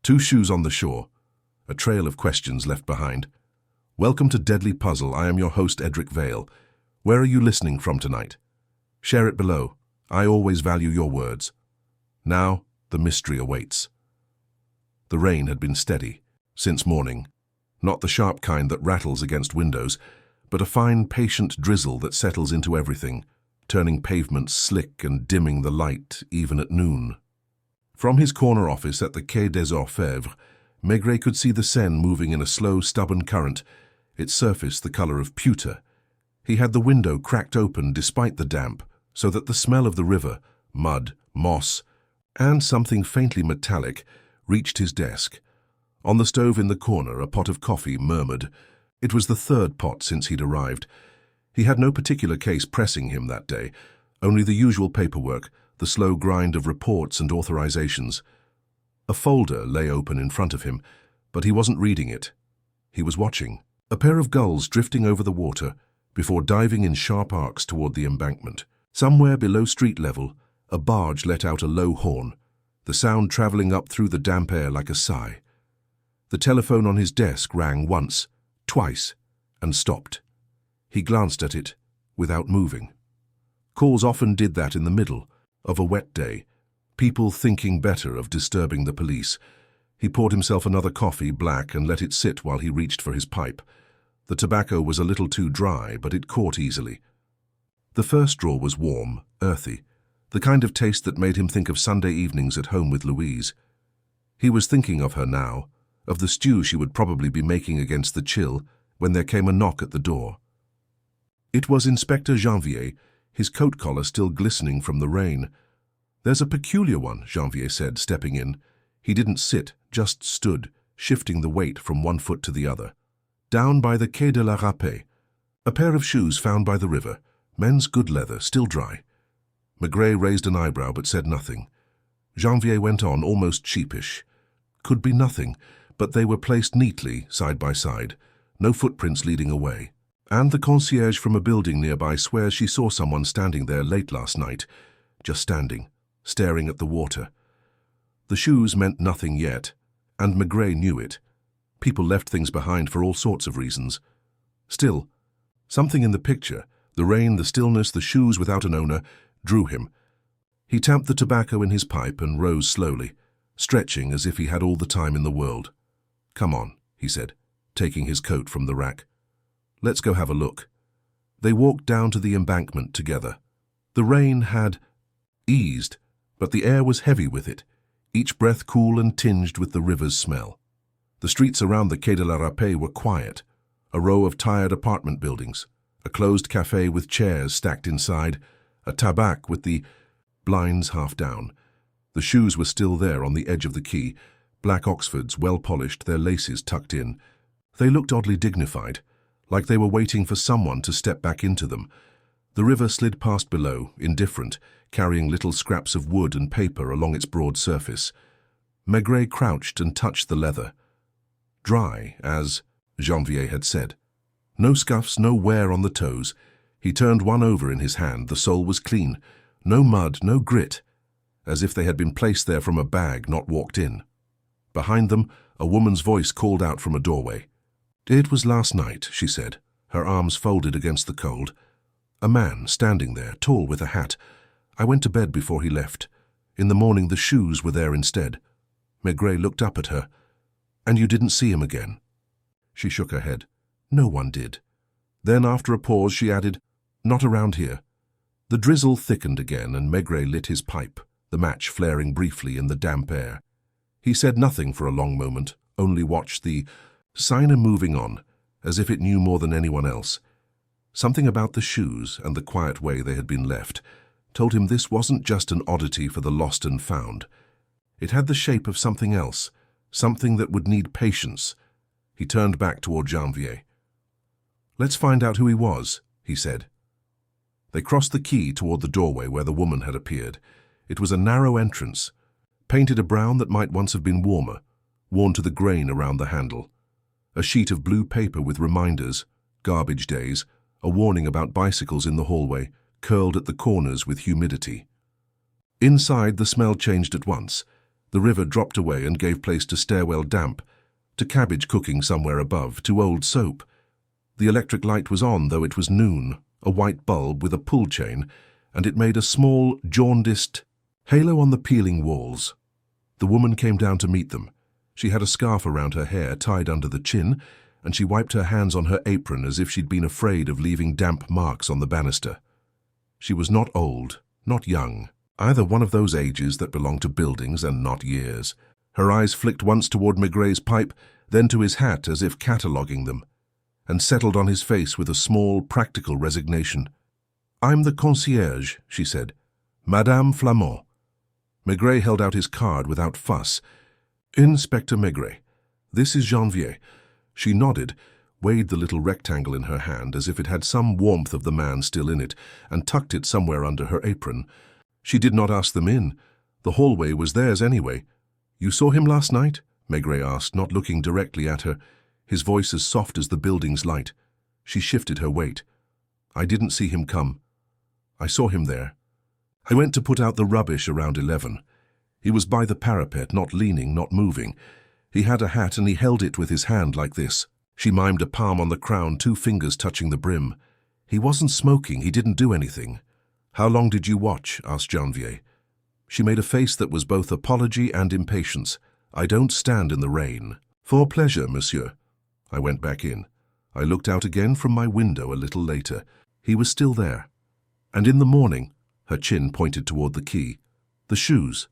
Two shoes on the shore. A trail of questions left behind. Welcome to Deadly Puzzle. I am your host, Edric Vale. Where are you listening from tonight? Share it below. I always value your words. Now, the mystery awaits. The rain had been steady since morning. Not the sharp kind that rattles against windows, but a fine, patient drizzle that settles into everything, turning pavements slick and dimming the light even at noon. From his corner office at the Quai des Orfèvres, Maigret could see the Seine moving in a slow, stubborn current, its surface the color of pewter. He had the window cracked open despite the damp, so that the smell of the river, mud, moss, and something faintly metallic reached his desk. On the stove in the corner, a pot of coffee murmured. It was the third pot since he'd arrived. He had no particular case pressing him that day, only the usual paperwork, the slow grind of reports and authorizations. A folder lay open in front of him, but he wasn't reading it. He was watching. A pair of gulls drifting over the water before diving in sharp arcs toward the embankment. Somewhere below street level, a barge let out a low horn, the sound traveling up through the damp air like a sigh. The telephone on his desk rang once, twice, and stopped. He glanced at it without moving. Calls often did that in the middle of a wet day, people thinking better of disturbing the police. He poured himself another coffee, black, and let it sit while he reached for his pipe. The tobacco was a little too dry, but it caught easily. The first drawer was warm, earthy, the kind of taste that made him think of Sunday evenings at home with Louise. He was thinking of her now, of the stew she would probably be making against the chill, when there came a knock at the door. It was Inspector Janvier, his coat collar still glistening from the rain. "There's a peculiar one," Janvier said, stepping in. He didn't sit, just stood, shifting the weight from one foot to the other. "Down by the Quai de la Râpée. A pair of shoes found by the river. Men's good leather, still dry." Maigret raised an eyebrow but said nothing. Janvier went on, almost sheepish. Could be nothing, but they were placed neatly, side by side, no footprints leading away. And the concierge from a building nearby swears she saw someone standing there late last night, just standing, staring at the water. The shoes meant nothing yet, and Maigret knew it. People left things behind for all sorts of reasons. Still, something in the picture, the rain, the stillness, the shoes without an owner, drew him. He tamped the tobacco in his pipe and rose slowly, stretching as if he had all the time in the world. "Come on," he said, taking his coat from the rack. "Let's go have a look." They walked down to the embankment together. The rain had eased, but the air was heavy with it, each breath cool and tinged with the river's smell. The streets around the Quai de la Râpée were quiet, a row of tired apartment buildings, a closed café with chairs stacked inside, a tabac with the blinds half down. The shoes were still there on the edge of the quay, black Oxfords, well polished, their laces tucked in. They looked oddly dignified, like they were waiting for someone to step back into them. The river slid past below, indifferent, carrying little scraps of wood and paper along its broad surface. Maigret crouched and touched the leather. Dry, as Janvier had said. No scuffs, no wear on the toes. He turned one over in his hand. The sole was clean. No mud, no grit, as if they had been placed there from a bag, not walked in. Behind them, a woman's voice called out from a doorway. "It was last night," she said, her arms folded against the cold. "A man standing there, tall with a hat. I went to bed before he left. In the morning the shoes were there instead." Maigret looked up at her. "And you didn't see him again?" She shook her head. "No one did." Then, after a pause, she added, "Not around here." The drizzle thickened again, and Maigret lit his pipe, the match flaring briefly in the damp air. He said nothing for a long moment, only watched the Seine moving on, as if it knew more than anyone else. Something about the shoes and the quiet way they had been left told him this wasn't just an oddity for the lost and found. It had the shape of something else, something that would need patience. He turned back toward Janvier. "Let's find out who he was," he said. They crossed the quay toward the doorway where the woman had appeared. It was a narrow entrance, painted a brown that might once have been warmer, worn to the grain around the handle. A sheet of blue paper with reminders, garbage days, a warning about bicycles in the hallway, curled at the corners with humidity. Inside, the smell changed at once. The river dropped away and gave place to stairwell damp, to cabbage cooking somewhere above, to old soap. The electric light was on, though it was noon, a white bulb with a pull chain, and it made a small, jaundiced halo on the peeling walls. The woman came down to meet them. She had a scarf around her hair, tied under the chin, and she wiped her hands on her apron as if she'd been afraid of leaving damp marks on the banister. She was not old, not young, either one of those ages that belong to buildings and not years. Her eyes flicked once toward Maigray's pipe, then to his hat as if cataloguing them, and settled on his face with a small, practical resignation. "I'm the concierge," she said. "Madame Flamand." Maigret held out his card without fuss. "Inspector Maigret, this is Janvier." She nodded, weighed the little rectangle in her hand as if it had some warmth of the man still in it, and tucked it somewhere under her apron. She did not ask them in. The hallway was theirs anyway. "You saw him last night?" Maigret asked, not looking directly at her, his voice as soft as the building's light. She shifted her weight. "I didn't see him come. I saw him there. I went to put out the rubbish around 11. He was by the parapet, not leaning, not moving. He had a hat and he held it with his hand like this." She mimed a palm on the crown, 2 fingers touching the brim. "He wasn't smoking, he didn't do anything." "How long did you watch?" asked Janvier. She made a face that was both apology and impatience. "I don't stand in the rain." "For pleasure, monsieur." I went back in. I looked out again from my window a little later. He was still there. "And in the morning," her chin pointed toward the key, "the shoes."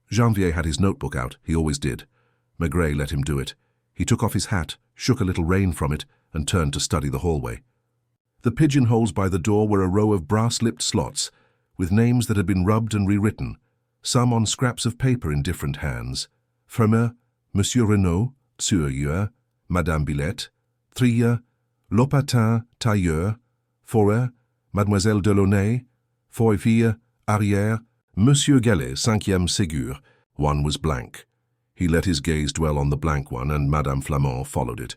Janvier had his notebook out, he always did. Maigret let him do it. He took off his hat, shook a little rain from it, and turned to study the hallway. The pigeonholes by the door were a row of brass-lipped slots, with names that had been rubbed and rewritten, some on scraps of paper in different hands. Fermer, Monsieur Renaud, Sueur, Madame Bilette, Trier, Lopatin, Tailleur, Forer, Mademoiselle Delaunay, Foyfille, Arrière, Monsieur Gallet, 5e Ségur. One was blank. He let his gaze dwell on the blank one, and Madame Flamand followed it.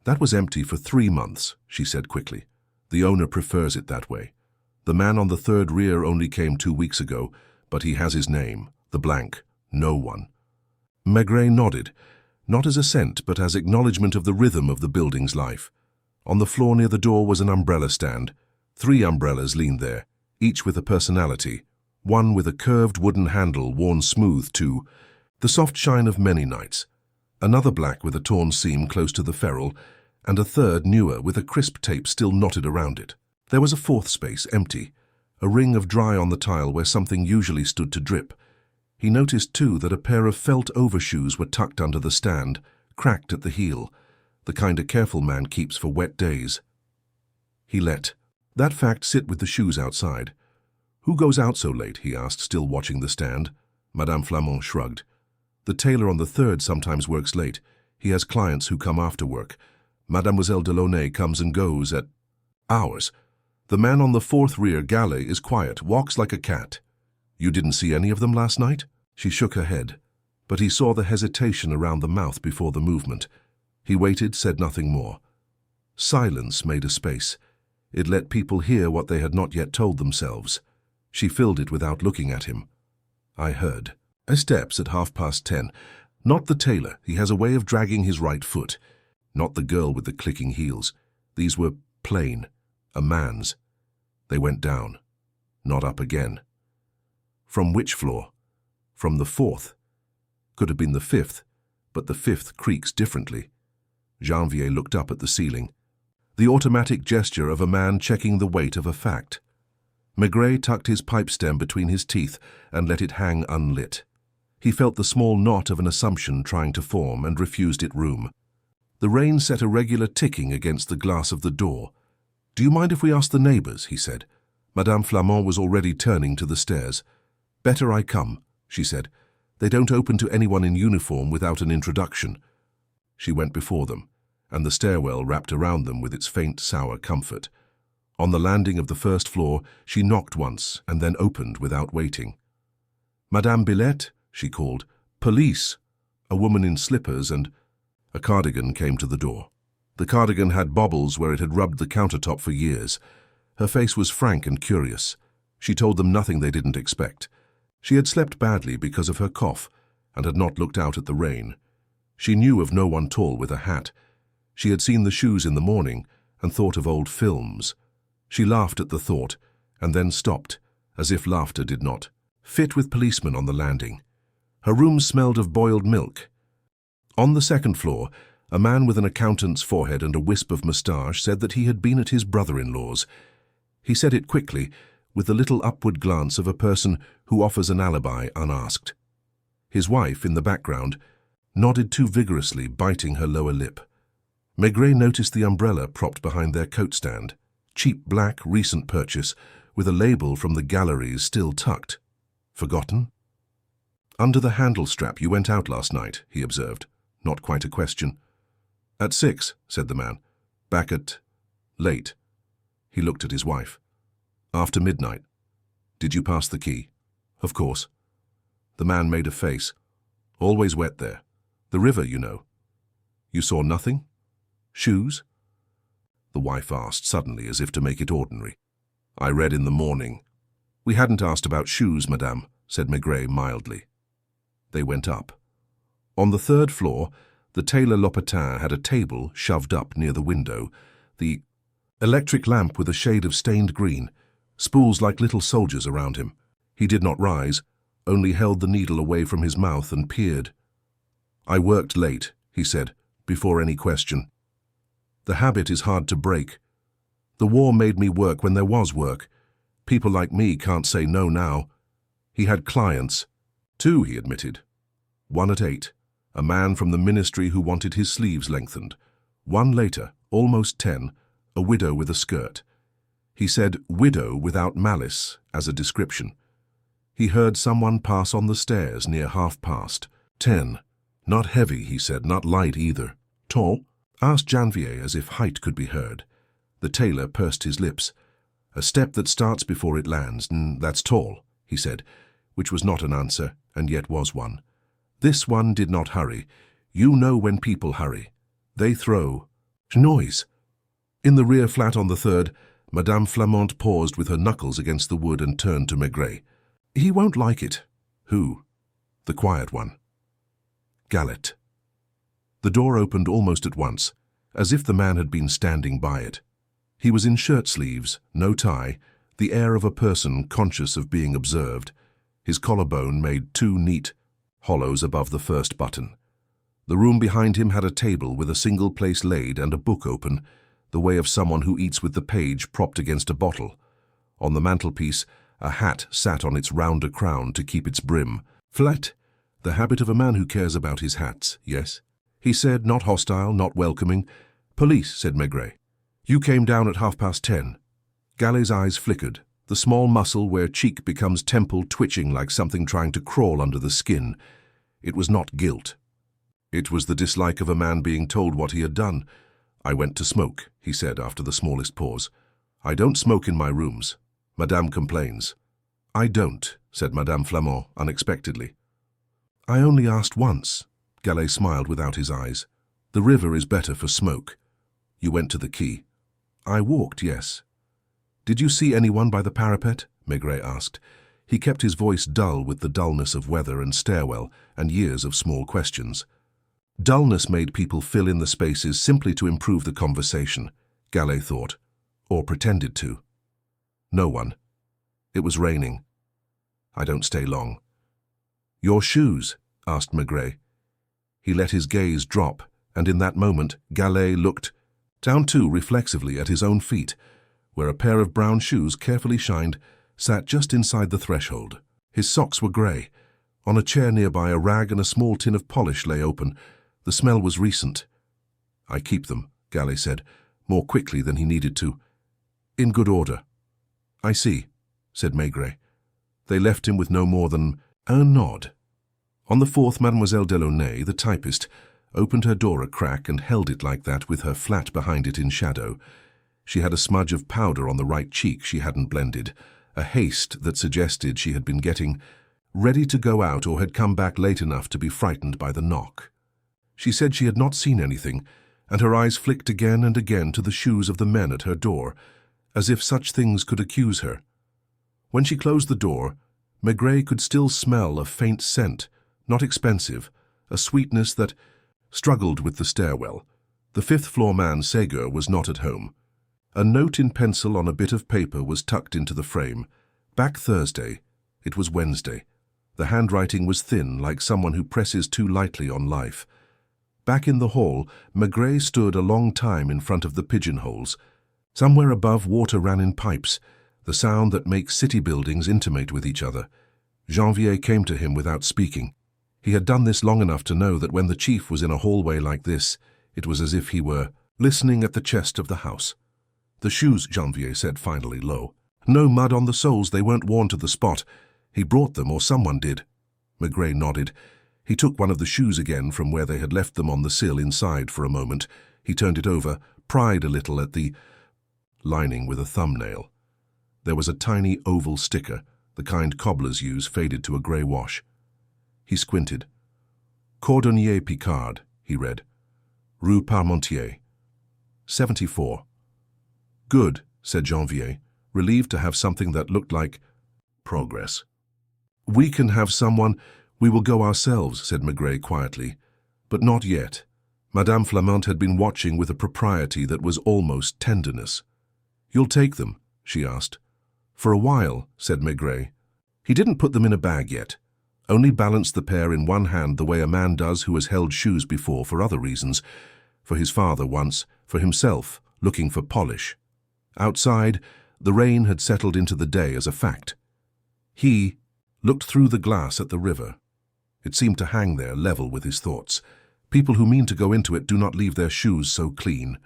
"That was empty for 3 months, she said quickly. "The owner prefers it that way. The man on the 3rd rear only came 2 weeks ago, but he has his name, the blank, no one." Maigret nodded, not as assent, but as acknowledgement of the rhythm of the building's life. On the floor near the door was an umbrella stand. 3 umbrellas leaned there, each with a personality, one with a curved wooden handle worn smooth to the soft shine of many nights, another black with a torn seam close to the ferrule, and a third newer with a crisp tape still knotted around it. There was a 4th space, empty, a ring of dry on the tile where something usually stood to drip. He noticed, too, that a pair of felt overshoes were tucked under the stand, cracked at the heel, the kind a careful man keeps for wet days. He let that fact sit with the shoes outside. "Who goes out so late?" he asked, still watching the stand. Madame Flamand shrugged. "The tailor on the 3rd sometimes works late. He has clients who come after work. Mademoiselle Delaunay comes and goes at hours. The man on the 4th rear, Gallet, is quiet, walks like a cat." "You didn't see any of them last night?" She shook her head, but he saw the hesitation around the mouth before the movement. He waited, said nothing more. Silence made a space. It let people hear what they had not yet told themselves. She filled it without looking at him. "I heard steps at 10:30. Not the tailor, he has a way of dragging his right foot. Not the girl with the clicking heels. These were plain, a man's. They went down, not up again." "From which floor?" "From the 4th. Could have been the 5th, but the 5th creaks differently." Janvier looked up at the ceiling. The automatic gesture of a man checking the weight of a fact. Maigret tucked his pipe stem between his teeth and let it hang unlit. He felt the small knot of an assumption trying to form and refused it room. The rain set a regular ticking against the glass of the door. "Do you mind if we ask the neighbors?" he said. Madame Flamand was already turning to the stairs. "Better I come," she said. "They don't open to anyone in uniform without an introduction." She went before them, and the stairwell wrapped around them with its faint, sour comfort. On the landing of the 1st floor, she knocked once and then opened without waiting. "Madame Bilette," she called. "Police." A woman in slippers and a cardigan came to the door. The cardigan had bobbles where it had rubbed the countertop for years. Her face was frank and curious. She told them nothing they didn't expect. She had slept badly because of her cough, and had not looked out at the rain. She knew of no one tall with a hat. She had seen the shoes in the morning and thought of old films. She laughed at the thought, and then stopped, as if laughter did not fit with policemen on the landing. Her room smelled of boiled milk. On the second floor, a man with an accountant's forehead and a wisp of moustache said that he had been at his brother-in-law's. He said it quickly, with the little upward glance of a person who offers an alibi unasked. His wife, in the background, nodded too vigorously, biting her lower lip. Maigret noticed the umbrella propped behind their coat stand. Cheap black, recent purchase, with a label from the galleries still tucked. Forgotten? Under the handle strap you went out last night, he observed. Not quite a question. At 6, said the man. Back at... late. He looked at his wife. After midnight. Did you pass the key? Of course. The man made a face. Always wet there. The river, you know. You saw nothing? Shoes? The wife asked suddenly, as if to make it ordinary. I read in the morning. We hadn't asked about shoes, madame, said Maigret mildly. They went up. On the third floor, the tailor Lopetin had a table shoved up near the window, the electric lamp with a shade of stained green, spools like little soldiers around him. He did not rise, only held the needle away from his mouth and peered. I worked late, he said, before any question. The habit is hard to break. The war made me work when there was work. People like me can't say no now. He had clients. 2, he admitted. 1 at 8, a man from the ministry who wanted his sleeves lengthened. 1 later, almost 10, a widow with a skirt. He said widow without malice as a description. He heard someone pass on the stairs near 10:30. Not heavy, he said, not light either. Tall? Asked Janvier as if height could be heard. The tailor pursed his lips. A step that starts before it lands, that's tall, he said, which was not an answer, and yet was one. This one did not hurry. You know when people hurry. They throw. Noise. In the rear flat on the third, Madame Flamant paused with her knuckles against the wood and turned to Maigret. He won't like it. Who? The quiet one. Gallet. The door opened almost at once, as if the man had been standing by it. He was in shirt sleeves, no tie, the air of a person conscious of being observed. His collarbone made 2 neat hollows above the first button. The room behind him had a table with a single place laid and a book open, the way of someone who eats with the page propped against a bottle. On the mantelpiece, a hat sat on its rounder crown to keep its brim flat. The habit of a man who cares about his hats, yes? He said, not hostile, not welcoming. Police, said Maigret. You came down at 10:30. Gallet's eyes flickered, the small muscle where cheek becomes temple twitching like something trying to crawl under the skin. It was not guilt. It was the dislike of a man being told what he had done. I went to smoke, he said after the smallest pause. I don't smoke in my rooms. Madame complains. I don't, said Madame Flamand unexpectedly. I only asked once. Gallet smiled without his eyes. The river is better for smoke. You went to the quay. I walked, yes. Did you see anyone by the parapet? Maigret asked. He kept his voice dull with the dullness of weather and stairwell and years of small questions. Dullness made people fill in the spaces simply to improve the conversation, Gallet thought, or pretended to. No one. It was raining. I don't stay long. Your shoes? Asked Maigret. He let his gaze drop, and in that moment Gallet looked down too reflexively at his own feet, where a pair of brown shoes, carefully shined, sat just inside the threshold. His socks were grey. On a chair nearby, a rag and a small tin of polish lay open. The smell was recent. I keep them, Gallet said, more quickly than he needed to. In good order. I see, said Maigret. They left him with no more than a nod. On the fourth, Mademoiselle Delaunay, the typist, opened her door a crack and held it like that with her flat behind it in shadow. She had a smudge of powder on the right cheek she hadn't blended, a haste that suggested she had been getting ready to go out or had come back late enough to be frightened by the knock. She said she had not seen anything, and her eyes flicked again and again to the shoes of the men at her door, as if such things could accuse her. When she closed the door, Maigret could still smell a faint scent, not expensive, a sweetness that struggled with the stairwell. The fifth-floor man, Segur, was not at home. A note in pencil on a bit of paper was tucked into the frame. Back Thursday. It was Wednesday. The handwriting was thin, like someone who presses too lightly on life. Back in the hall, Maigret stood a long time in front of the pigeonholes. Somewhere above, water ran in pipes, the sound that makes city buildings intimate with each other. Janvier came to him without speaking. He had done this long enough to know that when the chief was in a hallway like this, it was as if he were listening at the chest of the house. "The shoes," Janvier said finally, low. "No mud on the soles, they weren't worn to the spot. He brought them, or someone did." Maigret nodded. He took one of the shoes again from where they had left them on the sill inside for a moment. He turned it over, pried a little at the lining with a thumbnail. There was a tiny oval sticker, the kind cobblers use, faded to a grey wash. He squinted. "Cordonnier Picard," he read. "Rue Parmentier. 74. "Good," said Janvier, relieved to have something that looked like progress. "We can have someone. We will go ourselves," said Maigret quietly. But not yet. Madame Flamant had been watching with a propriety that was almost tenderness. "You'll take them?" she asked. "For a while," said Maigret. He didn't put them in a bag yet, only balanced the pair in one hand the way a man does who has held shoes before for other reasons, for his father once, for himself, looking for polish. Outside, the rain had settled into the day as a fact. He looked through the glass at the river. It seemed to hang there, level with his thoughts. People who mean to go into it do not leave their shoes so clean.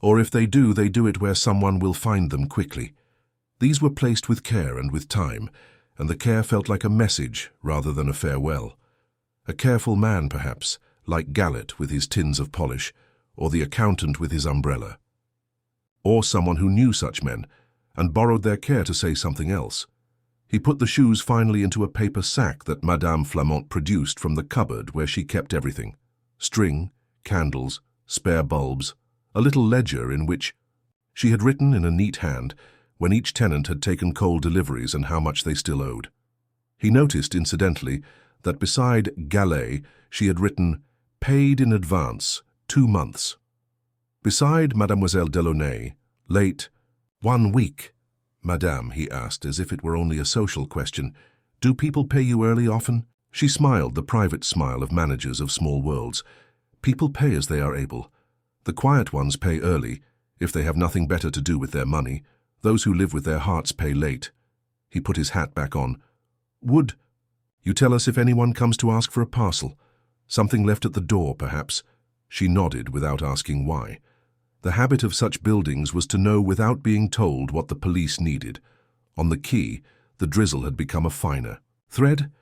Or if they do it where someone will find them quickly. These were placed with care and with time, and the care felt like a message rather than a farewell. A careful man, perhaps, like Gallet with his tins of polish, or the accountant with his umbrella. Or someone who knew such men, and borrowed their care to say something else. He put the shoes finally into a paper sack that Madame Flamant produced from the cupboard where she kept everything. String, candles, spare bulbs, a little ledger in which she had written in a neat hand when each tenant had taken coal deliveries and how much they still owed. He noticed, incidentally, that beside Gallet she had written, "Paid in advance, 2 months." Beside Mademoiselle Delaunay, late, 1 week. "Madame," he asked, as if it were only a social question, "do people pay you early often?" She smiled, the private smile of managers of small worlds. "People pay as they are able. The quiet ones pay early, if they have nothing better to do with their money. Those who live with their hearts pay late." He put his hat back on. "Would you tell us if anyone comes to ask for a parcel? Something left at the door, perhaps?" She nodded without asking why. The habit of such buildings was to know without being told what the police needed. On the quay, the drizzle had become a finer thread,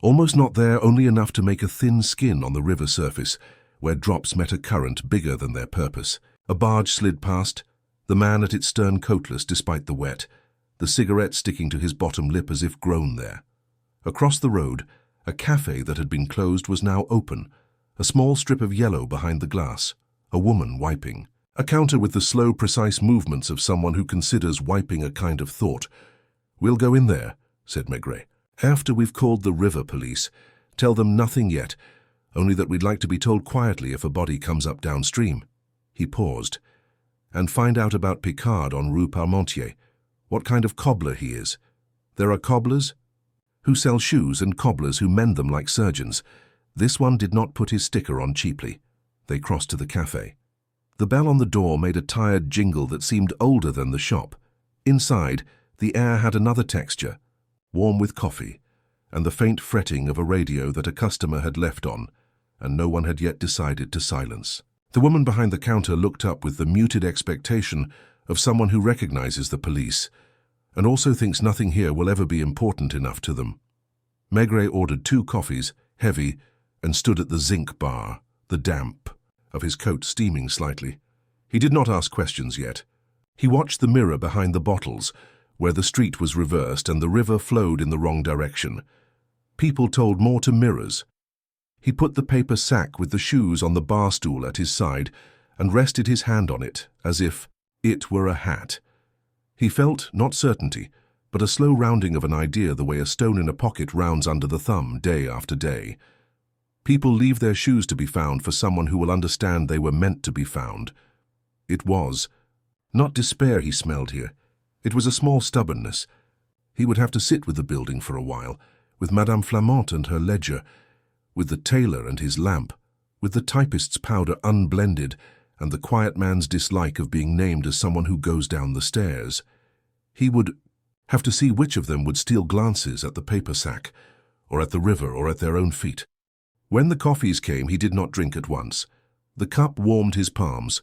almost not there, only enough to make a thin skin on the river surface, where drops met a current bigger than their purpose. A barge slid past, the man at its stern coatless despite the wet, the cigarette sticking to his bottom lip as if grown there. Across the road, a cafe that had been closed was now open, a small strip of yellow behind the glass, a woman wiping. A counter with the slow, precise movements of someone who considers wiping a kind of thought. "We'll go in there," said Maigret. "After we've called the river police. Tell them nothing yet, only that we'd like to be told quietly if a body comes up downstream." He paused. "And find out about Picard on Rue Parmentier, what kind of cobbler he is. There are cobblers who sell shoes and cobblers who mend them like surgeons. This one did not put his sticker on cheaply." They crossed to the cafe. The bell on the door made a tired jingle that seemed older than the shop. Inside, the air had another texture, warm with coffee, and the faint fretting of a radio that a customer had left on, and no one had yet decided to silence. The woman behind the counter looked up with the muted expectation of someone who recognizes the police, and also thinks nothing here will ever be important enough to them. Maigret ordered 2 coffees, heavy, and stood at the zinc bar, the damp of his coat steaming slightly. He did not ask questions yet. He watched the mirror behind the bottles, where the street was reversed and the river flowed in the wrong direction. People told more to mirrors. He put the paper sack with the shoes on the bar stool at his side and rested his hand on it, as if it were a hat. He felt not certainty, but a slow rounding of an idea the way a stone in a pocket rounds under the thumb day after day. People leave their shoes to be found for someone who will understand they were meant to be found. It was not despair he smelled here. It was a small stubbornness. He would have to sit with the building for a while, with Madame Flamant and her ledger, with the tailor and his lamp, with the typist's powder unblended, and the quiet man's dislike of being named as someone who goes down the stairs. He would have to see which of them would steal glances at the paper sack, or at the river, or at their own feet. When the coffees came, he did not drink at once. The cup warmed his palms.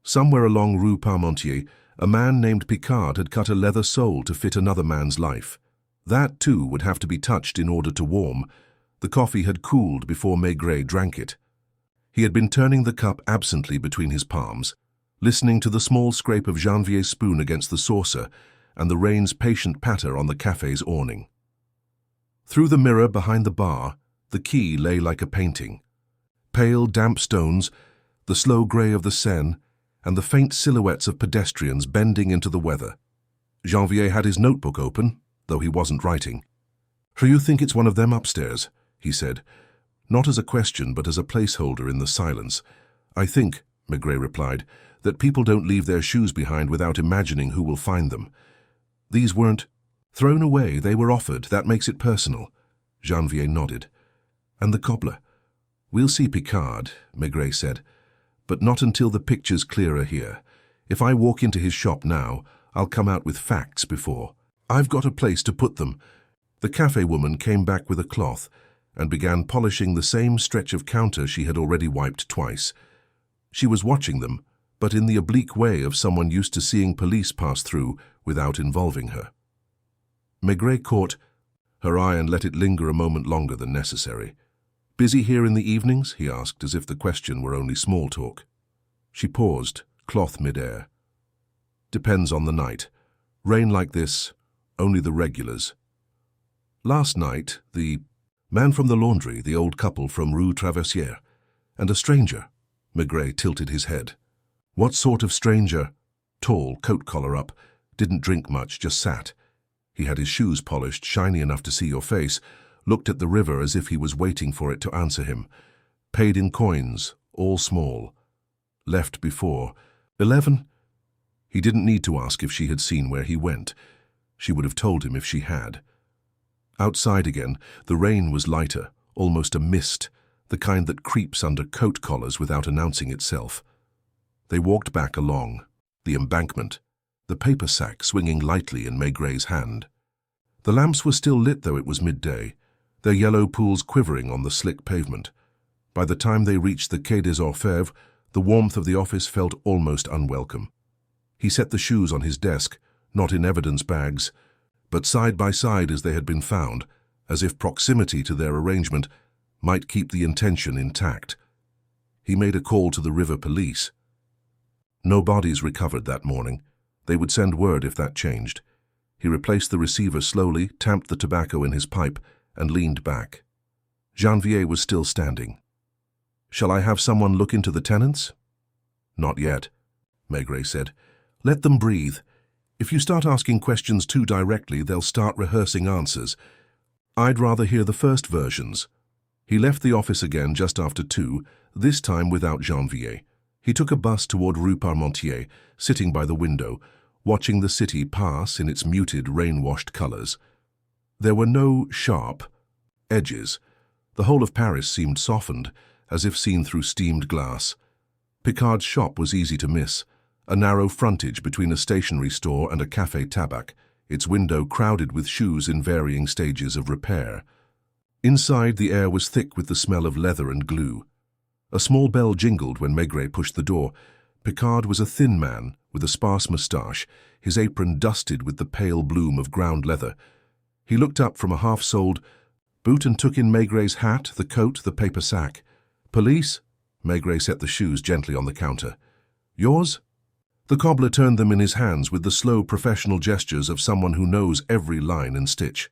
Somewhere along Rue Parmentier, a man named Picard had cut a leather sole to fit another man's life. That, too, would have to be touched in order to warm. The coffee had cooled before Maigret drank it. He had been turning the cup absently between his palms, listening to the small scrape of Janvier's spoon against the saucer and the rain's patient patter on the cafe's awning. Through the mirror behind the bar, the quay lay like a painting. Pale, damp stones, the slow grey of the Seine, and the faint silhouettes of pedestrians bending into the weather. Janvier had his notebook open, though he wasn't writing. "Do you think it's one of them upstairs?" he said, not as a question but as a placeholder in the silence. "I think," Maigret replied, "that people don't leave their shoes behind without imagining who will find them. These weren't thrown away, they were offered. That makes it personal." Janvier nodded. "And the cobbler?" "We'll see Picard," Maigret said, "but not until the picture's clearer here. If I walk into his shop now, I'll come out with facts before. I've got a place to put them." The cafe woman came back with a cloth and began polishing the same stretch of counter she had already wiped twice. She was watching them, but in the oblique way of someone used to seeing police pass through without involving her. Maigret caught her eye and let it linger a moment longer than necessary. "Busy here in the evenings?" he asked, as if the question were only small talk. She paused, cloth mid-air. "Depends on the night. Rain like this, only the regulars." "Last night, the man from the laundry, the old couple from Rue Traversière, and a stranger." Maigret tilted his head. "What sort of stranger?" "Tall, coat collar up, didn't drink much, just sat. He had his shoes polished, shiny enough to see your face, looked at the river as if he was waiting for it to answer him. Paid in coins, all small. Left before 11. He didn't need to ask if she had seen where he went. She would have told him if she had. Outside again, the rain was lighter, almost a mist, the kind that creeps under coat collars without announcing itself. They walked back along the embankment, the paper sack swinging lightly in Maigret's hand. The lamps were still lit, though it was midday, their yellow pools quivering on the slick pavement. By the time they reached the Quai des Orfèvres, the warmth of the office felt almost unwelcome. He set the shoes on his desk, not in evidence bags, but side by side as they had been found, as if proximity to their arrangement might keep the intention intact. He made a call to the river police. No bodies recovered that morning. They would send word if that changed. He replaced the receiver slowly, tamped the tobacco in his pipe, and leaned back. Janvier was still standing. "Shall I have someone look into the tenants?" "Not yet," Maigret said. "Let them breathe. If you start asking questions too directly, they'll start rehearsing answers. I'd rather hear the first versions." He left the office again just after 2, this time without Janvier. He took a bus toward Rue Parmentier, sitting by the window, watching the city pass in its muted, rain-washed colors. There were no sharp edges. The whole of Paris seemed softened, as if seen through steamed glass. Picard's shop was easy to miss, a narrow frontage between a stationery store and a café tabac, its window crowded with shoes in varying stages of repair. Inside, the air was thick with the smell of leather and glue. A small bell jingled when Maigret pushed the door. Picard was a thin man with a sparse moustache, his apron dusted with the pale bloom of ground leather. He looked up from a half-soled boot and took in Maigret's hat, the coat, the paper sack. "Police?" Maigret set the shoes gently on the counter. "Yours?" The cobbler turned them in his hands with the slow professional gestures of someone who knows every line and stitch.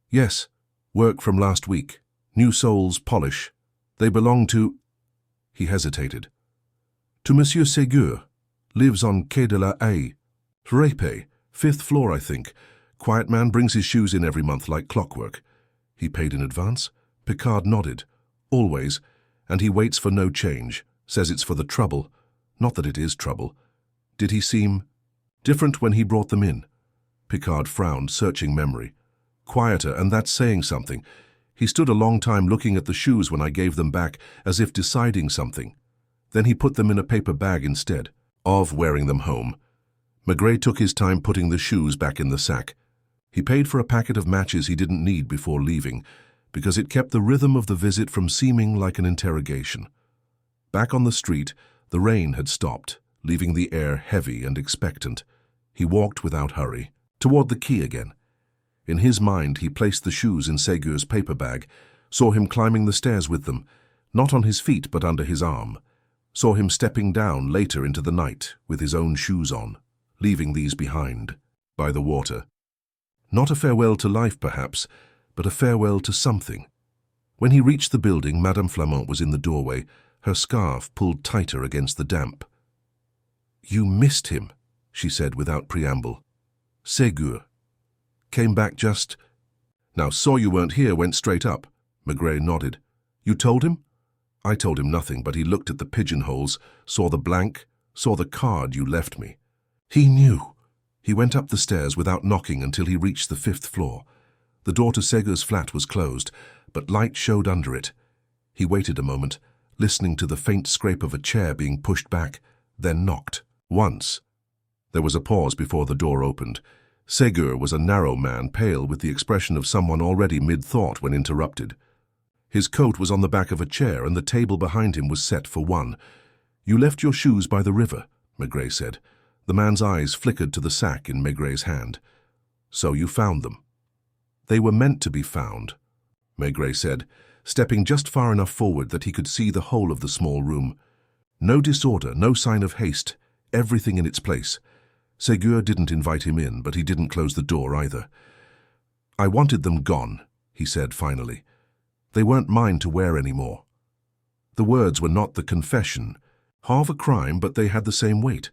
"Yes, work from last week. New soles, polish. They belong to—" He hesitated. "To Monsieur Ségur. Lives on Quai de la Haye. Répé, 5th floor, I think. Quiet man brings his shoes in every month like clockwork. He paid in advance? Picard nodded. Always. And he waits for no change. Says it's for the trouble. Not that it is trouble. Did he seem different when he brought them in? Picard frowned, searching memory. Quieter, and that's saying something. He stood a long time looking at the shoes when I gave them back, as if deciding something. Then he put them in a paper bag instead of wearing them home. Maigret took his time putting the shoes back in the sack. He paid for a packet of matches he didn't need before leaving, because it kept the rhythm of the visit from seeming like an interrogation. Back on the street, the rain had stopped, leaving the air heavy and expectant. He walked without hurry, toward the quay again. In his mind, he placed the shoes in Segur's paper bag, saw him climbing the stairs with them, not on his feet but under his arm, saw him stepping down later into the night with his own shoes on, leaving these behind, by the water. Not a farewell to life, perhaps, but a farewell to something. When he reached the building, Madame Flamant was in the doorway, her scarf pulled tighter against the damp. "You missed him," she said without preamble. "Ségur. Came back just—" "Now, saw you weren't here, went straight up." Maigret nodded. "You told him?" "I told him nothing, but he looked at the pigeonholes, saw the blank, saw the card you left me. He knew." He went up the stairs without knocking until he reached the 5th floor. The door to Segur's flat was closed, but light showed under it. He waited a moment, listening to the faint scrape of a chair being pushed back, then knocked. Once. There was a pause before the door opened. Ségur was a narrow man, pale with the expression of someone already mid-thought when interrupted. His coat was on the back of a chair, and the table behind him was set for one. "You left your shoes by the river," Maigret said. The man's eyes flickered to the sack in Maigret's hand. "So you found them." "They were meant to be found," Maigret said, stepping just far enough forward that he could see the whole of the small room. No disorder, no sign of haste, everything in its place. Ségur didn't invite him in, but he didn't close the door either. "I wanted them gone," he said finally. "They weren't mine to wear anymore." The words were not the confession. Half a crime, but they had the same weight.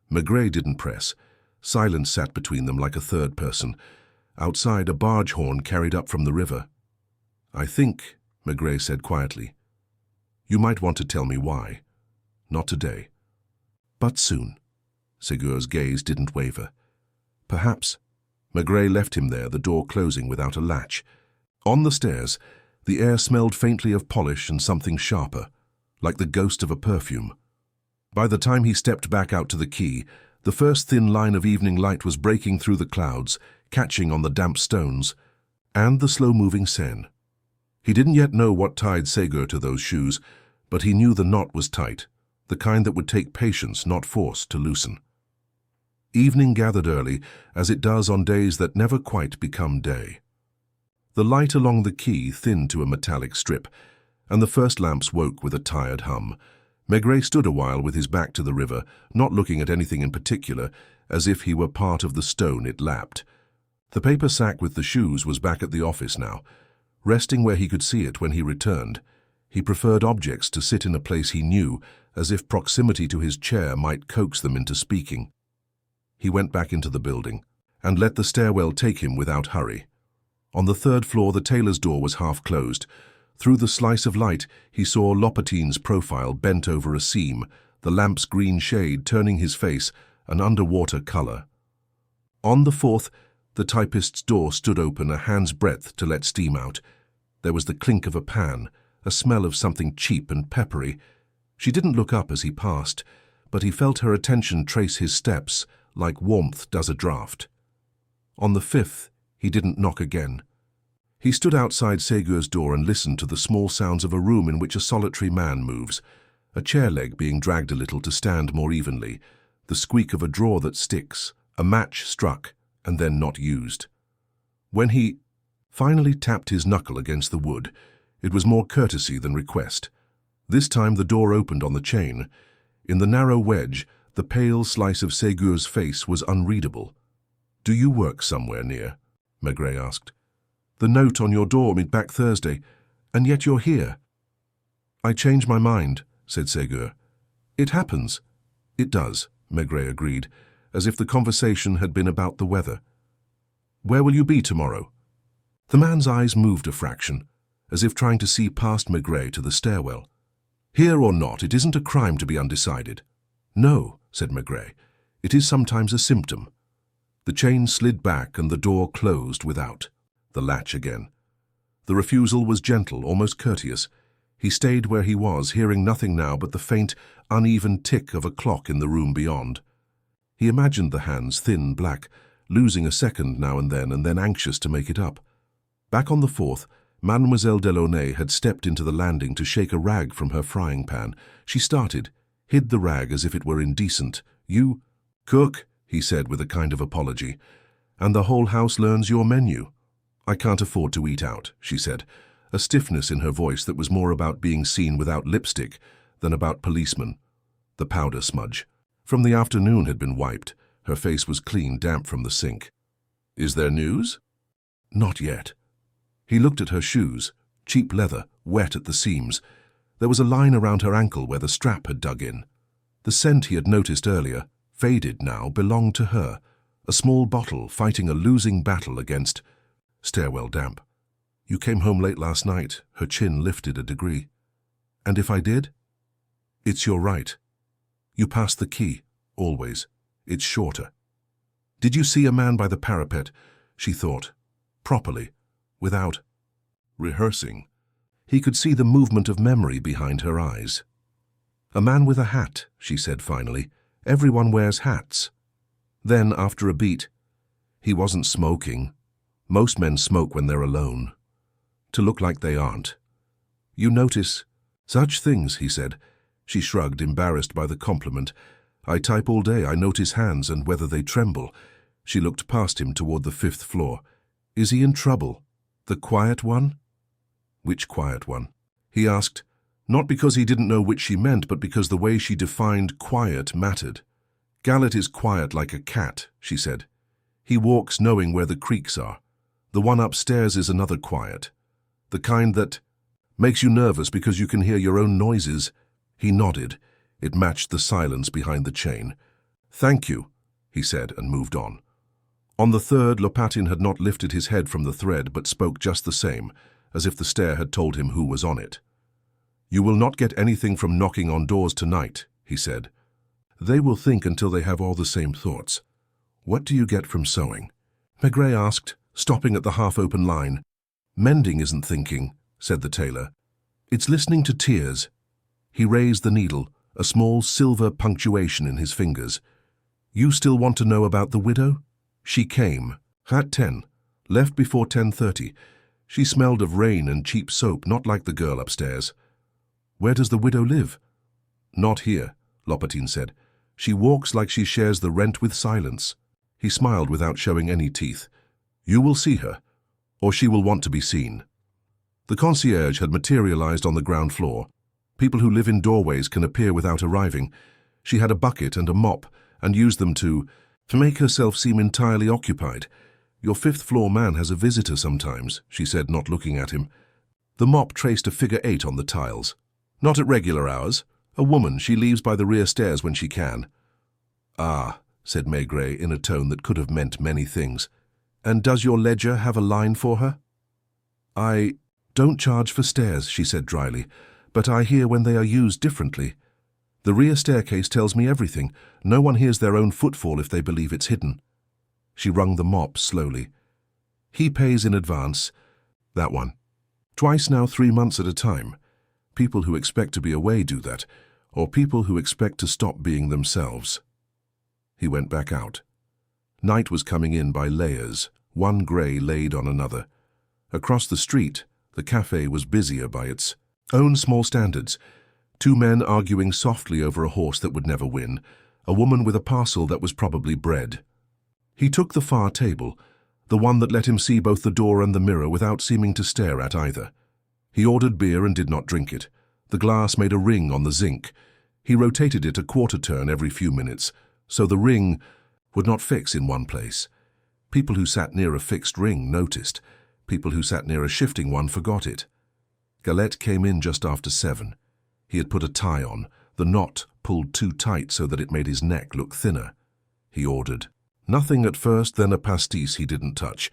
Maigret didn't press. Silence sat between them like a third person. Outside, a barge horn carried up from the river. "I think," Maigret said quietly, "you might want to tell me why. Not today. But soon." Ségur's gaze didn't waver. "Perhaps." Maigret left him there, the door closing without a latch. On the stairs, the air smelled faintly of polish and something sharper, like the ghost of a perfume. By the time he stepped back out to the quay, the first thin line of evening light was breaking through the clouds, catching on the damp stones, and the slow-moving Seine. He didn't yet know what tied Ségur to those shoes, but he knew the knot was tight, the kind that would take patience, not force, to loosen. Evening gathered early, as it does on days that never quite become day. The light along the quay thinned to a metallic strip, and the first lamps woke with a tired hum. Maigret stood a while with his back to the river, not looking at anything in particular, as if he were part of the stone it lapped. The paper sack with the shoes was back at the office now, resting where he could see it when he returned. He preferred objects to sit in a place he knew, as if proximity to his chair might coax them into speaking. He went back into the building, and let the stairwell take him without hurry. On the 3rd floor, the tailor's door was half closed. Through the slice of light, he saw Lopatine's profile bent over a seam, the lamp's green shade turning his face an underwater color. On the 4th, the typist's door stood open a hand's breadth to let steam out. There was the clink of a pan, a smell of something cheap and peppery. She didn't look up as he passed, but he felt her attention trace his steps like warmth does a draught. On the 5th, he didn't knock again. He stood outside Ségur's door and listened to the small sounds of a room in which a solitary man moves, a chair leg being dragged a little to stand more evenly, the squeak of a drawer that sticks, a match struck and then not used. When he finally tapped his knuckle against the wood, it was more courtesy than request. This time the door opened on the chain. In the narrow wedge, the pale slice of Ségur's face was unreadable. "Do you work somewhere near?" Maigret asked. "The note on your door made back Thursday, and yet you're here." "I changed my mind," said Ségur. "It happens." "It does," Maigret agreed, as if the conversation had been about the weather. Where will you be tomorrow?" The man's eyes moved a fraction, as if trying to see past Maigret to the stairwell. "Here or not, it isn't a crime to be undecided." "No," said Maigret. "It is sometimes a symptom." The chain slid back and the door closed without. The latch again. The refusal was gentle, almost courteous. He stayed where he was, hearing nothing now but the faint, uneven tick of a clock in the room beyond. He imagined the hands, thin, black, losing a second now and then anxious to make it up. Back on the 4th, Mademoiselle Delaunay had stepped into the landing to shake a rag from her frying pan. She started, hid the rag as if it were indecent. "You cook," he said with a kind of apology, "and the whole house learns your menu." "I can't afford to eat out," she said, a stiffness in her voice that was more about being seen without lipstick than about policemen. The powder smudge from the afternoon had been wiped. Her face was clean, damp from the sink. "Is there news?" "Not yet." He looked at her shoes, cheap leather, wet at the seams. There was a line around her ankle where the strap had dug in. The scent he had noticed earlier, faded now, belonged to her, a small bottle fighting a losing battle against stairwell damp. "You came home late last night." Her chin lifted a degree. "And if I did?" "It's your right. You pass the key, always. It's shorter." "Did you see a man by the parapet?" she thought. Properly, without rehearsing. He could see the movement of memory behind her eyes. "A man with a hat," she said finally. "Everyone wears hats." Then, after a beat, "He wasn't smoking. Most men smoke when they're alone. To look like they aren't." "You notice such things," he said. She shrugged, embarrassed by the compliment. "I type all day. I notice hands and whether they tremble." She looked past him toward the 5th floor. "Is he in trouble? The quiet one?" "Which quiet one?" he asked, not because he didn't know which she meant, but because the way she defined quiet mattered. "Gallet is quiet like a cat," she said. "He walks knowing where the creaks are. The one upstairs is another quiet. The kind that makes you nervous because you can hear your own noises." He nodded. It matched the silence behind the chain. "Thank you," he said, and moved on. On the 3rd, Lopatin had not lifted his head from the thread, but spoke just the same, as if the stair had told him who was on it. "You will not get anything from knocking on doors tonight," he said. "They will think until they have all the same thoughts." "What do you get from sewing?" Maigret asked, stopping at the half-open line. "Mending isn't thinking," said the tailor. "It's listening to tears." He raised the needle, a small silver punctuation in his fingers. "You still want to know about the widow?" "She came at 10, left before 10:30. She smelled of rain and cheap soap, not like the girl upstairs." "Where does the widow live?" "Not here," Lopatin said. "She walks like she shares the rent with silence." He smiled without showing any teeth. "You will see her, or she will want to be seen." The concierge had materialized on the ground floor. People who live in doorways can appear without arriving. She had a bucket and a mop, and used them to make herself seem entirely occupied. "Your 5th-floor man has a visitor sometimes," she said, not looking at him. The mop traced a figure 8 on the tiles. "Not at regular hours. A woman. She leaves by the rear stairs when she can." "Ah," said Maigret in a tone that could have meant many things. "And does your ledger have a line for her?" "I don't charge for stairs," she said dryly, "but I hear when they are used differently. The rear staircase tells me everything. No one hears their own footfall if they believe it's hidden." She wrung the mop slowly. "He pays in advance. That one. Twice now, 3 months at a time. People who expect to be away do that, or people who expect to stop being themselves." He went back out. Night was coming in by layers, one grey laid on another. Across the street, the café was busier by its own small standards. 2 men arguing softly over a horse that would never win, a woman with a parcel that was probably bread. He took the far table, the one that let him see both the door and the mirror without seeming to stare at either. He ordered beer and did not drink it. The glass made a ring on the zinc. He rotated it a quarter turn every few minutes, so the ring would not fix in one place. People who sat near a fixed ring noticed. People who sat near a shifting one forgot it. Galette came in just after 7. He had put a tie on, the knot pulled too tight so that it made his neck look thinner. He ordered Nothing at first, then a pastis he didn't touch.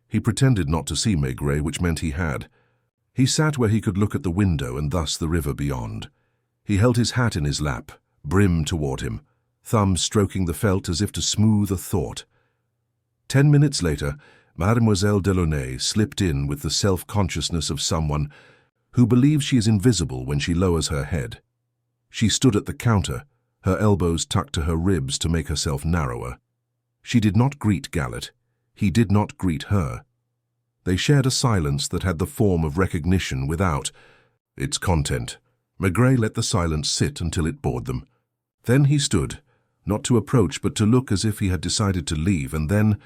He pretended not to see Maigret, which meant he had. He sat where he could look at the window and thus the river beyond. He held his hat in his lap, brim toward him, thumb stroking the felt as if to smooth a thought. 10 minutes later, Mademoiselle Delaunay slipped in with the self-consciousness of someone who believes she is invisible when she lowers her head. She stood at the counter, her elbows tucked to her ribs to make herself narrower. She did not greet Gallet. He did not greet her. They shared a silence that had the form of recognition without its content. Maigret let the silence sit until it bored them. Then he stood, not to approach but to look as if he had decided to leave, and then,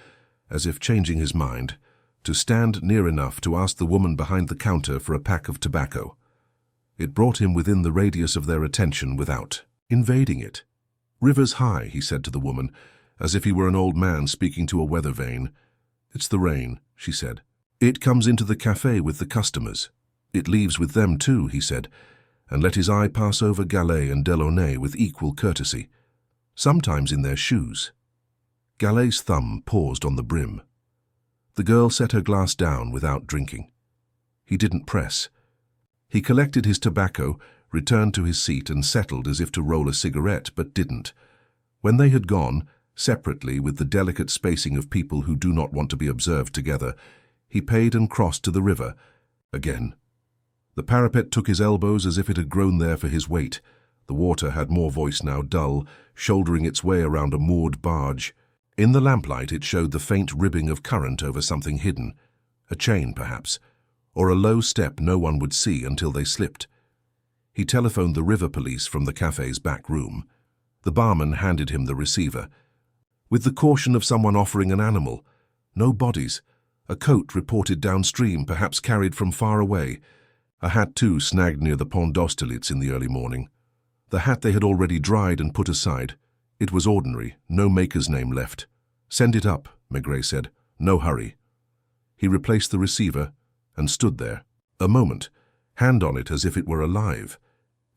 as if changing his mind, to stand near enough to ask the woman behind the counter for a pack of tobacco. It brought him within the radius of their attention without invading it. "River's high," he said to the woman, as if he were an old man speaking to a weather vane. "It's the rain," she said. "It comes into the café with the customers. It leaves with them too," he said, and let his eye pass over Gallet and Delaunay with equal courtesy, sometimes in their shoes. Gallet's thumb paused on the brim. The girl set her glass down without drinking. He didn't press. He collected his tobacco, returned to his seat and settled as if to roll a cigarette, but didn't. When they had gone, separately with the delicate spacing of people who do not want to be observed together, he paid and crossed to the river, again. The parapet took his elbows as if it had grown there for his weight. The water had more voice now, dull, shouldering its way around a moored barge. In the lamplight it showed the faint ribbing of current over something hidden, a chain perhaps, or a low step no one would see until they slipped. He telephoned the river police from the cafe's back room. The barman handed him the receiver. With the caution of someone offering an animal. No bodies. A coat reported downstream, perhaps carried from far away. A hat too snagged near the Pont d'Austerlitz in the early morning. The hat they had already dried and put aside. It was ordinary, no maker's name left. "Send it up," Maigret said. "No hurry." He replaced the receiver and stood there, a moment, hand on it as if it were alive.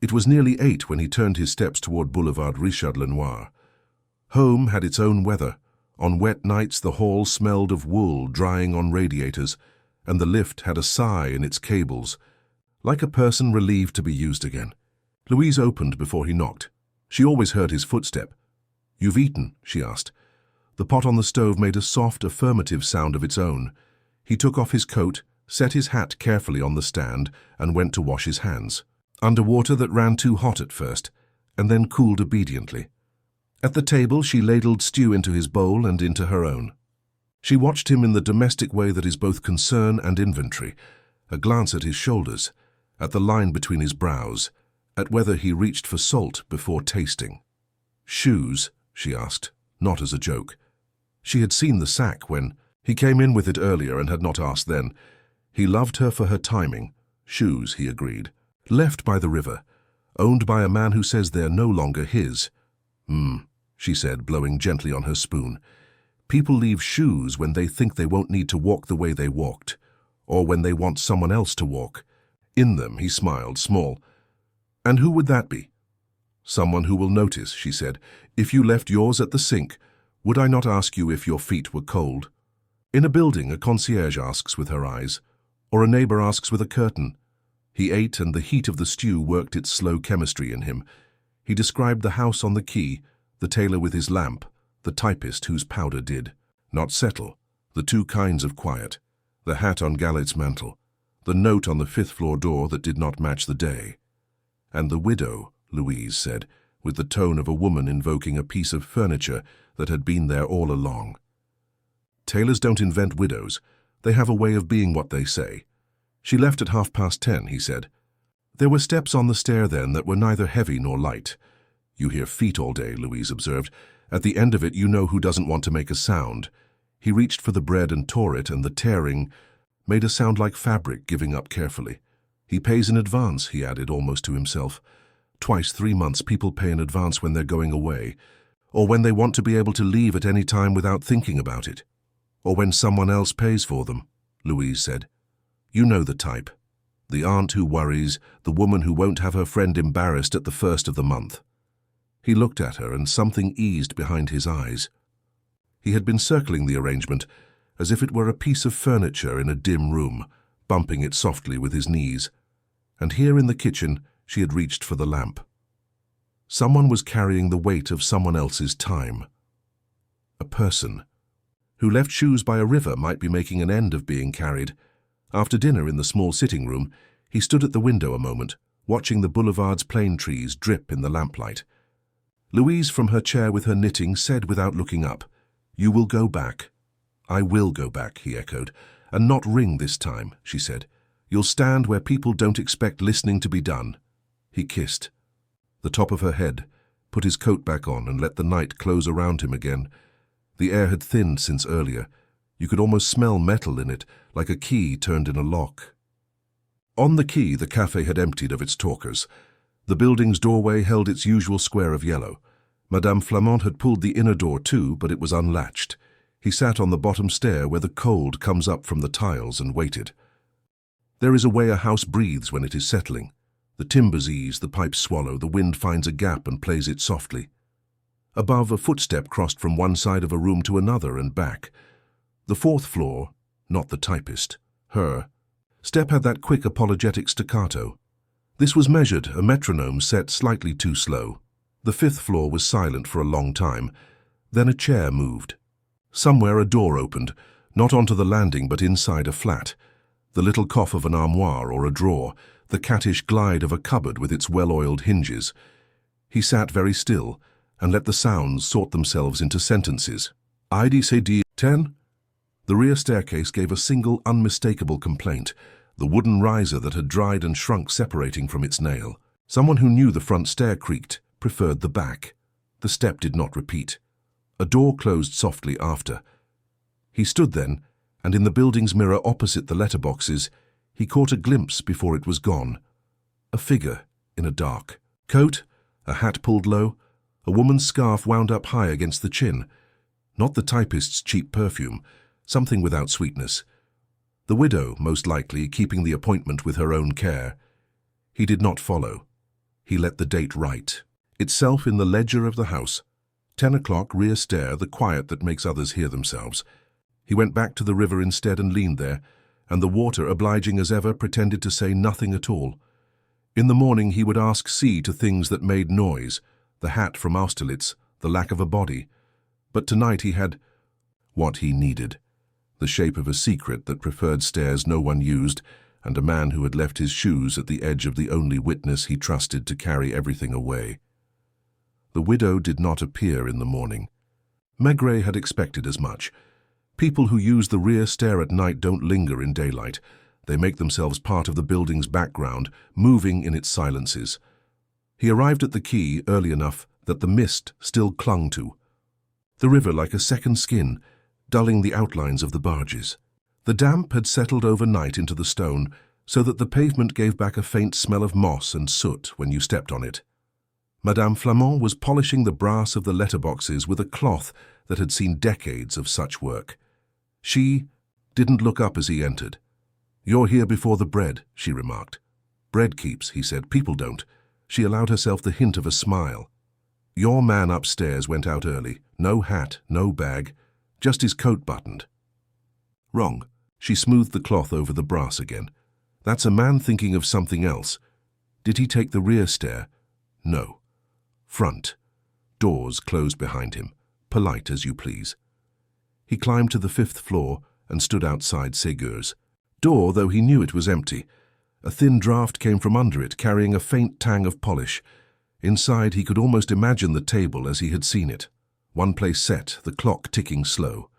It was nearly 8 when he turned his steps toward Boulevard Richard Lenoir. Home had its own weather. On wet nights the hall smelled of wool drying on radiators, and the lift had a sigh in its cables, like a person relieved to be used again. Louise opened before he knocked. She always heard his footstep. "You've eaten?" she asked. The pot on the stove made a soft, affirmative sound of its own. He took off his coat, set his hat carefully on the stand, and went to wash his hands, under water that ran too hot at first, and then cooled obediently. At the table she ladled stew into his bowl and into her own. She watched him in the domestic way that is both concern and inventory, a glance at his shoulders, at the line between his brows, at whether he reached for salt before tasting. "Shoes?" she asked, not as a joke. She had seen the sack when he came in with it earlier and had not asked then. He loved her for her timing. Shoes, he agreed. Left by the river, owned by a man who says they're no longer his. She said, blowing gently on her spoon. People leave shoes when they think they won't need to walk the way they walked, or when they want someone else to walk. In them, he smiled, small. "And who would that be?" "Someone who will notice," she said. "If you left yours at the sink, would I not ask you if your feet were cold? In a building, a concierge asks with her eyes, or a neighbor asks with a curtain." He ate, and the heat of the stew worked its slow chemistry in him. He described the house on the quay, the tailor with his lamp, the typist whose powder did not settle, the 2 kinds of quiet, the hat on Gallet's mantel, the note on the 5th-floor door that did not match the day. "And the widow," Louise said, with the tone of a woman invoking a piece of furniture that had been there all along. "Tailors don't invent widows. They have a way of being what they say. She left at 10:30, he said. There were steps on the stair then that were neither heavy nor light. "You hear feet all day," Louise observed. "At the end of it you know who doesn't want to make a sound." He reached for the bread and tore it, and the tearing made a sound like fabric giving up carefully. "He pays in advance," he added almost to himself. "Twice 3 months people pay in advance when they're going away, or when they want to be able to leave at any time without thinking about it, or when someone else pays for them," Louise said. "You know the type. The aunt who worries, the woman who won't have her friend embarrassed at the first of the month." He looked at her, and something eased behind his eyes. He had been circling the arrangement, as if it were a piece of furniture in a dim room, bumping it softly with his knees. And here in the kitchen, she had reached for the lamp. Someone was carrying the weight of someone else's time. A person who left shoes by a river might be making an end of being carried. After dinner in the small sitting room, he stood at the window a moment, watching the boulevard's plane trees drip in the lamplight. Louise, from her chair with her knitting, said without looking up, "You will go back." "I will go back," he echoed. "And not ring this time," she said. "You'll stand where people don't expect listening to be done." He kissed the top of her head, put his coat back on, and let the night close around him again. The air had thinned since earlier. You could almost smell metal in it, like a key turned in a lock. On the quay, the cafe had emptied of its talkers. The building's doorway held its usual square of yellow. Madame Flamande had pulled the inner door too, but it was unlatched. He sat on the bottom stair where the cold comes up from the tiles and waited. There is a way a house breathes when it is settling. The timbers ease, the pipes swallow, the wind finds a gap and plays it softly. Above, a footstep crossed from one side of a room to another and back. The fourth floor, not the typist, her step had that quick apologetic staccato. This was measured, a metronome set slightly too slow. The fifth floor was silent for a long time. Then a chair moved. Somewhere a door opened, not onto the landing but inside a flat. The little cough of an armoire or a drawer, the cattish glide of a cupboard with its well-oiled hinges. He sat very still and let the sounds sort themselves into sentences. IDCD 10? The rear staircase gave a single unmistakable complaint, the wooden riser that had dried and shrunk separating from its nail. Someone who knew the front stair creaked, preferred the back. The step did not repeat. A door closed softly after. He stood then, and in the building's mirror opposite the letterboxes, he caught a glimpse before it was gone. A figure in a dark coat, a hat pulled low, a woman's scarf wound up high against the chin. Not the typist's cheap perfume, something without sweetness. The widow, most likely, keeping the appointment with her own care. He did not follow. He let the date write itself in the ledger of the house. 10 o'clock, rear stair, the quiet that makes others hear themselves. He went back to the river instead and leaned there, and the water, obliging as ever, pretended to say nothing at all. In the morning he would ask sea to things that made noise, the hat from Austerlitz, the lack of a body. But tonight he had what he needed, the shape of a secret that preferred stairs no one used, and a man who had left his shoes at the edge of the only witness he trusted to carry everything away. The widow did not appear in the morning. Maigret had expected as much. People who use the rear stair at night don't linger in daylight. They make themselves part of the building's background, moving in its silences. He arrived at the quay early enough that the mist still clung to the river like a second skin, dulling the outlines of the barges. The damp had settled overnight into the stone, so that the pavement gave back a faint smell of moss and soot when you stepped on it. Madame Flamande was polishing the brass of the letterboxes with a cloth that had seen decades of such work. She didn't look up as he entered. "You're here before the bread," she remarked. "Bread keeps," he said. "People don't." She allowed herself the hint of a smile. "Your man upstairs went out early. No hat, no bag, just his coat buttoned." "Wrong." She smoothed the cloth over the brass again. "That's a man thinking of something else. Did he take the rear stair?" "No." "Front." Doors closed behind him. "Polite as you please." He climbed to the 5th floor and stood outside Ségur's door, though he knew it was empty. A thin draught came from under it, carrying a faint tang of polish. Inside, he could almost imagine the table as he had seen it. One place set, the clock ticking slow.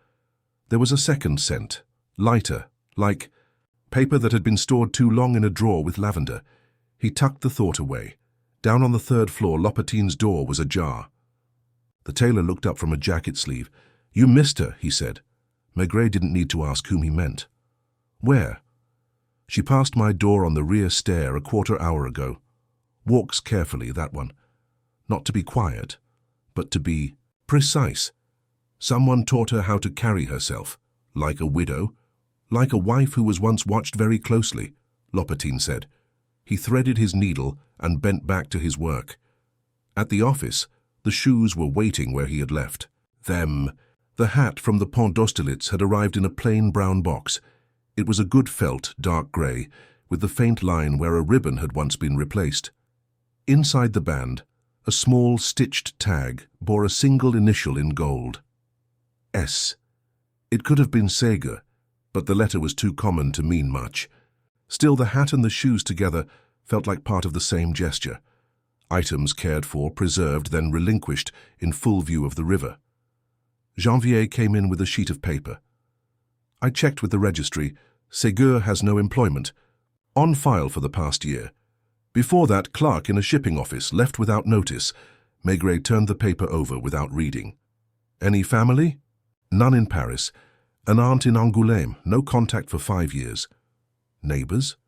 There was a second scent, lighter, like paper that had been stored too long in a drawer with lavender. He tucked the thought away. Down on the 3rd floor, Lopatin's door was ajar. The tailor looked up from a jacket sleeve. "You missed her," he said. Maigret didn't need to ask whom he meant. "Where?" "She passed my door on the rear stair a quarter-hour ago. Walks carefully, that one. Not to be quiet, but to be precise. Someone taught her how to carry herself, like a widow, like a wife who was once watched very closely," Lopatin said. He threaded his needle and bent back to his work. At the office, the shoes were waiting where he had left them. The hat from the Pont d'Austerlitz had arrived in a plain brown box. It was a good felt, dark grey, with the faint line where a ribbon had once been replaced. Inside the band, a small stitched tag bore a single initial in gold. S. It could have been Sega, but the letter was too common to mean much. Still, the hat and the shoes together felt like part of the same gesture. Items cared for, preserved, then relinquished in full view of the river. Janvier came in with a sheet of paper. I checked with the registry. Ségur has no employment. On file for the past year. Before that, clerk in a shipping office, left without notice. Maigret turned the paper over without reading. Any family? None in Paris. An aunt in Angoulême, no contact for 5 years. Neighbours?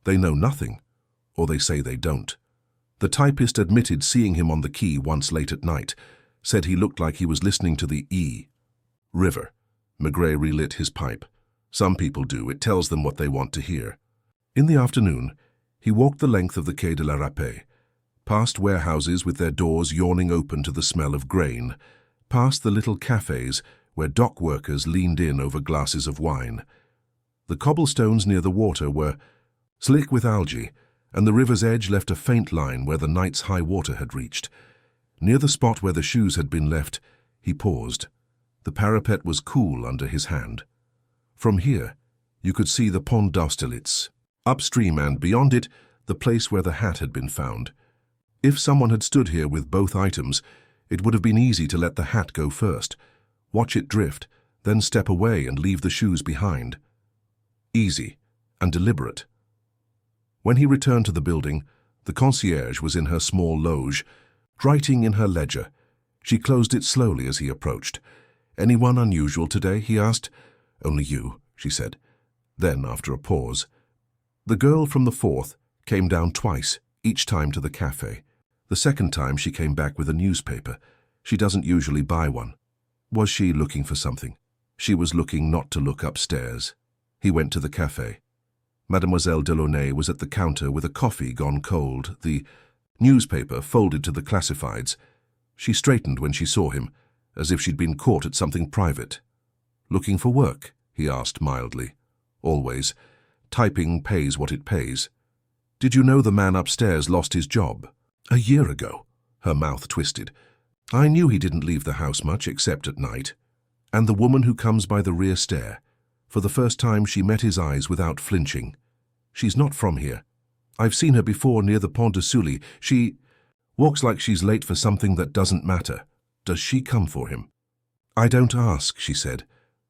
They know nothing, or they say they don't. The typist admitted seeing him on the quay once late at night, said he looked like he was listening to the river. Maigret relit his pipe. Some people do, it tells them what they want to hear. In the afternoon, he walked the length of the Quai de la Râpée, past warehouses with their doors yawning open to the smell of grain, past the little cafes where dock workers leaned in over glasses of wine. The cobblestones near the water were slick with algae, and the river's edge left a faint line where the night's high water had reached. Near the spot where the shoes had been left, he paused. The parapet was cool under his hand. From here, you could see the Pont d'Austerlitz. Upstream and beyond it, the place where the hat had been found. If someone had stood here with both items, it would have been easy to let the hat go first, watch it drift, then step away and leave the shoes behind. Easy and deliberate. When he returned to the building, the concierge was in her small loge, writing in her ledger. She closed it slowly as he approached. "Anyone unusual today?" he asked. "Only you," she said. Then, after a pause, "The girl from the 4th came down twice, each time to the cafe. The second time she came back with a newspaper. She doesn't usually buy one. Was she looking for something?" She was looking not to look upstairs. He went to the cafe. Mademoiselle Delaunay was at the counter with a coffee gone cold, the newspaper folded to the classifieds. She straightened when she saw him, as if she'd been caught at something private. "Looking for work?" he asked mildly. "Always. Typing pays what it pays." "Did you know the man upstairs lost his job?" "A year ago." Her mouth twisted. "I knew he didn't leave the house much except at night." "And the woman who comes by the rear stair?" For the first time she met his eyes without flinching. "She's not from here. I've seen her before near the Pont de Sully. She walks like she's late for something that doesn't matter. Does she come for him?" "I don't ask," she said,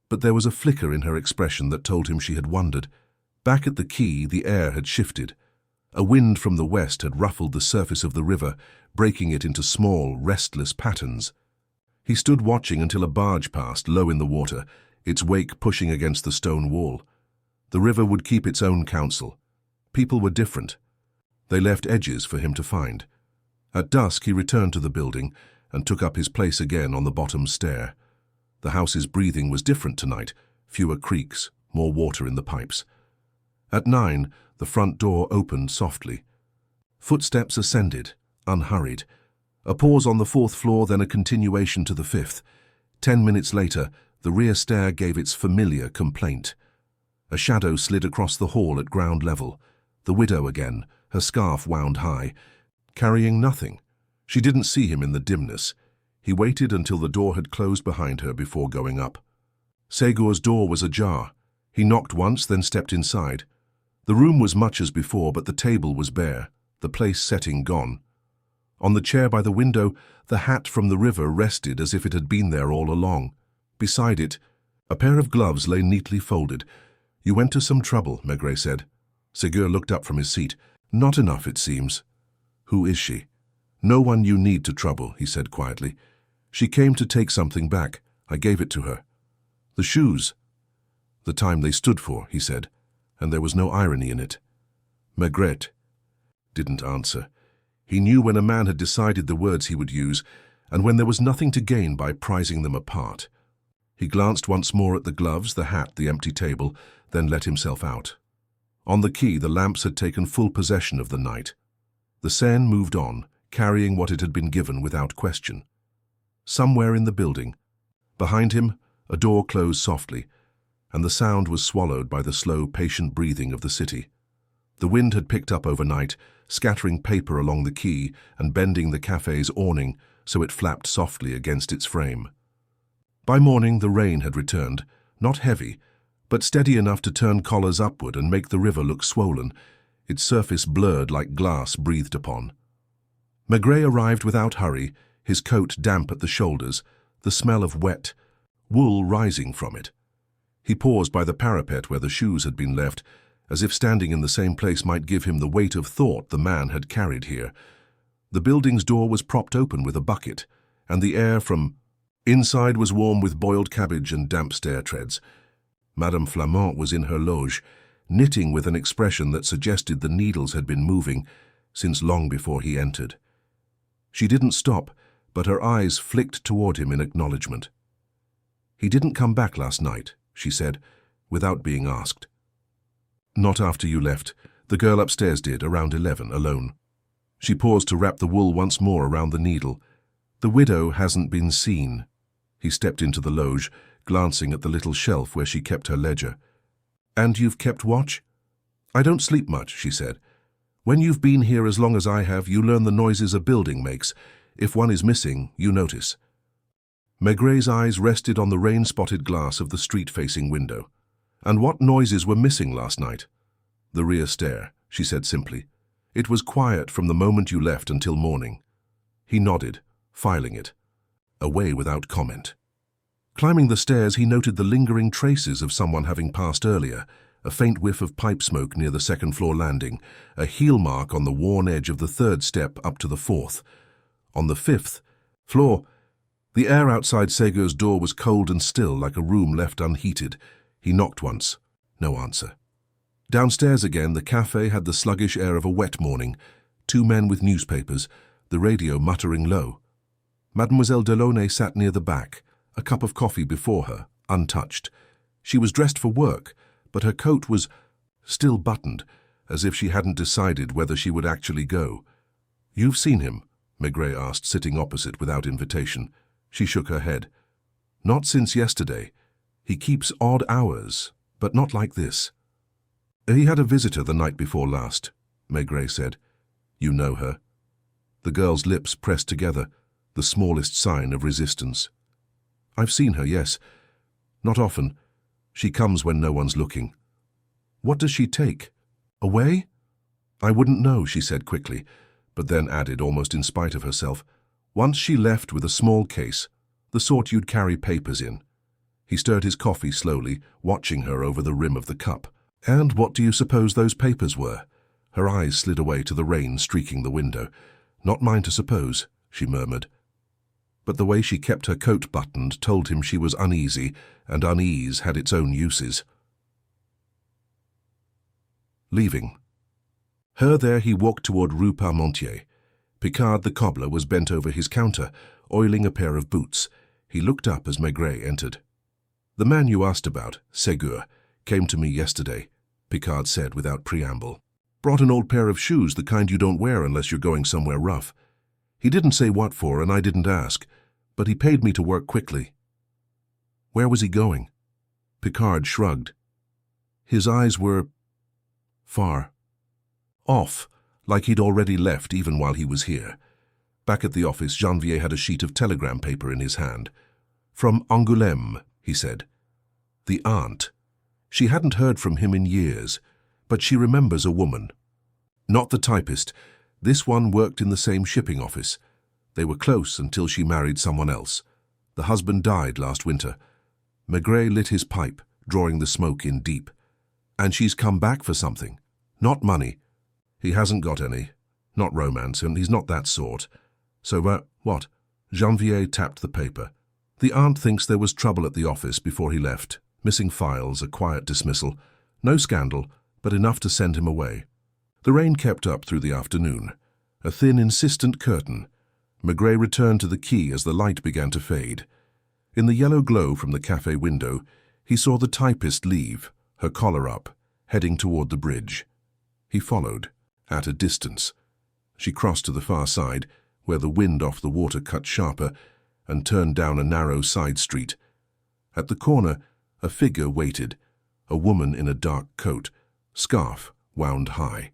but there was a flicker in her expression that told him she had wondered. Back at the quay, the air had shifted. A wind from the west had ruffled the surface of the river, breaking it into small, restless patterns. He stood watching until a barge passed, low in the water, its wake pushing against the stone wall. The river would keep its own counsel. People were different. They left edges for him to find. At dusk he returned to the building and took up his place again on the bottom stair. The house's breathing was different tonight, fewer creaks, more water in the pipes. At 9, the front door opened softly. Footsteps ascended, unhurried. A pause on the 4th floor, then a continuation to the 5th. 10 minutes later, the rear stair gave its familiar complaint. A shadow slid across the hall at ground level. The widow again, her scarf wound high, carrying nothing. She didn't see him in the dimness. He waited until the door had closed behind her before going up. Ségur's door was ajar. He knocked once, then stepped inside. The room was much as before, but the table was bare, the place setting gone. On the chair by the window, the hat from the river rested as if it had been there all along. Beside it, a pair of gloves lay neatly folded. "You went to some trouble," Maigret said. Ségur looked up from his seat. "Not enough, it seems." "Who is she?" "No one you need to trouble," he said quietly. "She came to take something back. I gave it to her." "The shoes?" "The time they stood for," he said, and there was no irony in it. Maigret didn't answer. He knew when a man had decided the words he would use, and when there was nothing to gain by prizing them apart. He glanced once more at the gloves, the hat, the empty table, then let himself out. On the quay, the lamps had taken full possession of the night. The Seine moved on, carrying what it had been given without question. Somewhere in the building, behind him, A door closed softly, and the sound was swallowed by the slow, patient breathing of the city. The wind had picked up overnight, scattering paper along the quay and bending the cafe's awning so it flapped softly against its frame. By morning the rain had returned, not heavy, but steady enough to turn collars upward and make the river look swollen, its surface blurred like glass breathed upon. Maigret arrived without hurry, his coat damp at the shoulders, the smell of wet wool rising from it. He paused by the parapet where the shoes had been left, as if standing in the same place might give him the weight of thought the man had carried here. The building's door was propped open with a bucket, and the air from inside was warm with boiled cabbage and damp stair treads. Madame Flamant was in her loge, knitting with an expression that suggested the needles had been moving since long before he entered. She didn't stop, but her eyes flicked toward him in acknowledgement. "He didn't come back last night," she said, without being asked. "Not after you left. The girl upstairs did, around 11, alone." She paused to wrap the wool once more around the needle. "The widow hasn't been seen." He stepped into the loge, glancing at the little shelf where she kept her ledger. "And you've kept watch?" "I don't sleep much," she said. "When you've been here as long as I have, you learn the noises a building makes. If one is missing, you notice." Maigret's eyes rested on the rain-spotted glass of the street-facing window. "And what noises were missing last night?" "The rear stair," she said simply. "It was quiet from the moment you left until morning." He nodded, filing it, away without comment. Climbing the stairs, he noted the lingering traces of someone having passed earlier, a faint whiff of pipe smoke near the second-floor landing, a heel mark on the worn edge of the third step up to the fourth. On the fifth floor, the air outside Segur's door was cold and still, like a room left unheated. He knocked once. No answer. Downstairs again, the cafe had the sluggish air of a wet morning. Two men with newspapers, the radio muttering low. Mademoiselle Delaunay sat near the back, a cup of coffee before her, untouched. She was dressed for work, but her coat was still buttoned, as if she hadn't decided whether she would actually go. "You've seen him?" Maigret asked, sitting opposite without invitation. She shook her head. "Not since yesterday. He keeps odd hours, but not like this." "He had a visitor the night before last," Maigret said. "You know her?" The girl's lips pressed together, the smallest sign of resistance. "I've seen her, yes. Not often. She comes when no one's looking." "What does she take? Away?" "I wouldn't know," she said quickly, but then added, almost in spite of herself, "Once she left with a small case, the sort you'd carry papers in." He stirred his coffee slowly, watching her over the rim of the cup. "And what do you suppose those papers were?" Her eyes slid away to the rain streaking the window. "Not mine to suppose," she murmured. But the way she kept her coat buttoned told him she was uneasy, and unease had its own uses. Leaving. Her there, he walked toward Rue Parmentier. Picard the cobbler was bent over his counter, oiling a pair of boots. He looked up as Maigret entered. "The man you asked about, Segur, came to me yesterday," Picard said without preamble. "Brought an old pair of shoes, the kind you don't wear unless you're going somewhere rough. He didn't say what for, and I didn't ask, but he paid me to work quickly." "Where was he going?" Picard shrugged. His eyes were far off, like he'd already left even while he was here. Back at the office, Janvier had a sheet of telegram paper in his hand. "From Angoulême," he said. "The aunt. She hadn't heard from him in years, but she remembers a woman. Not the typist. This one worked in the same shipping office. They were close until she married someone else. The husband died last winter." Maigret lit his pipe, drawing the smoke in deep. "And she's come back for something. Not money. He hasn't got any. Not romance, and he's not that sort. So, what?" Janvier tapped the paper. "The aunt thinks there was trouble at the office before he left. Missing files, a quiet dismissal. No scandal, but enough to send him away." The rain kept up through the afternoon. A thin, insistent curtain. Maigret returned to the quay as the light began to fade. In the yellow glow from the cafe window, he saw the typist leave, her collar up, heading toward the bridge. He followed, at a distance. She crossed to the far side, where the wind off the water cut sharper, and turned down a narrow side street. At the corner, a figure waited, a woman in a dark coat, scarf wound high.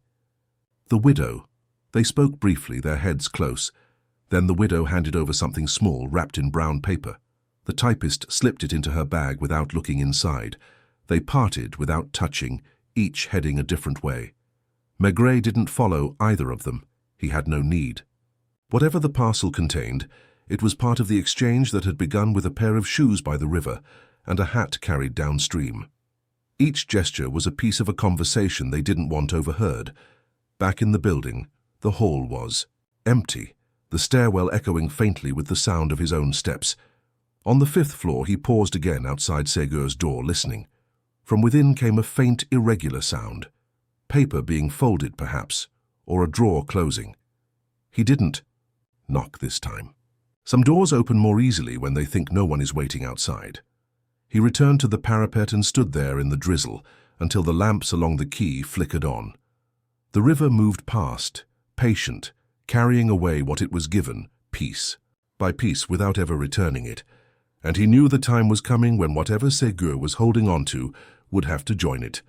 The widow. They spoke briefly, their heads close. Then the widow handed over something small wrapped in brown paper. The typist slipped it into her bag without looking inside. They parted without touching, each heading a different way. Maigret didn't follow either of them. He had no need. Whatever the parcel contained, it was part of the exchange that had begun with a pair of shoes by the river and a hat carried downstream. Each gesture was a piece of a conversation they didn't want overheard. Back in the building, the hall was empty, the stairwell echoing faintly with the sound of his own steps. On the 5th floor, he paused again outside Ségur's door, listening. From within came a faint, irregular sound. Paper being folded, perhaps, or a drawer closing. He didn't knock this time. Some doors open more easily when they think no one is waiting outside. He returned to the parapet and stood there in the drizzle until the lamps along the quay flickered on. The river moved past, patient, carrying away what it was given, piece by piece, without ever returning it. And he knew the time was coming when whatever Ségur was holding on to would have to join it.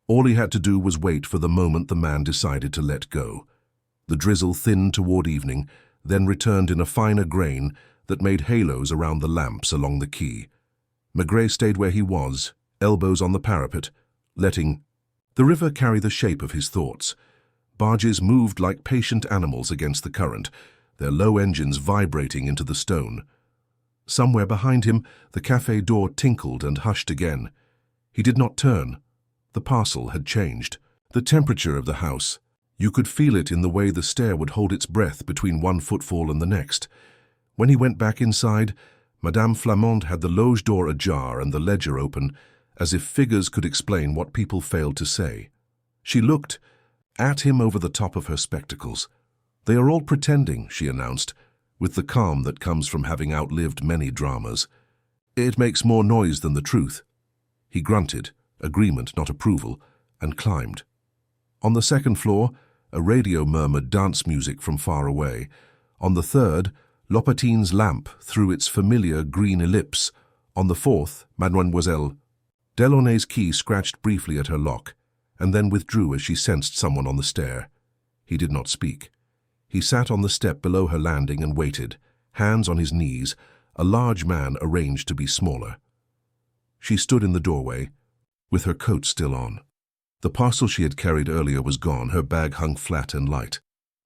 All he had to do was wait for the moment the man decided to let go. The drizzle thinned toward evening, then returned in a finer grain that made halos around the lamps along the quay. Maigret stayed where he was, elbows on the parapet, letting the river carry the shape of his thoughts. Barges moved like patient animals against the current, their low engines vibrating into the stone. Somewhere behind him, the cafe door tinkled and hushed again. He did not turn. The parcel had changed. The temperature of the house. You could feel it in the way the stair would hold its breath between one footfall and the next. When he went back inside, Madame Flamande had the loge door ajar and the ledger open, as if figures could explain what people failed to say. She looked at him over the top of her spectacles. "They are all pretending," she announced, with the calm that comes from having outlived many dramas. "It makes more noise than the truth." He grunted, agreement, not approval, and climbed. On the 2nd floor, a radio murmured dance music from far away. On the 3rd, Lopatine's lamp threw its familiar green ellipse. On the 4th, Mademoiselle Delaunay's key scratched briefly at her lock, and then withdrew as she sensed someone on the stair. He did not speak. He sat on the step below her landing and waited, hands on his knees, a large man arranged to be smaller. She stood in the doorway, with her coat still on. The parcel she had carried earlier was gone, her bag hung flat and light.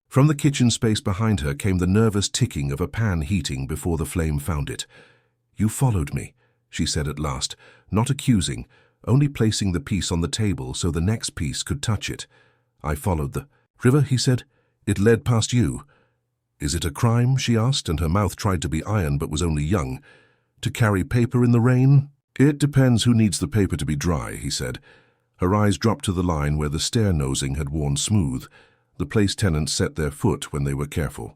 From the kitchen space behind her came the nervous ticking of a pan heating before the flame found it. "You followed me," she said at last, not accusing, only placing the piece on the table so the next piece could touch it. "I followed the river," he said. "It led past you." "Is it a crime?" she asked, and her mouth tried to be iron but was only young. "To carry paper in the rain?" "It depends who needs the paper to be dry," he said. Her eyes dropped to the line where the stair nosing had worn smooth. The place tenants set their foot when they were careful.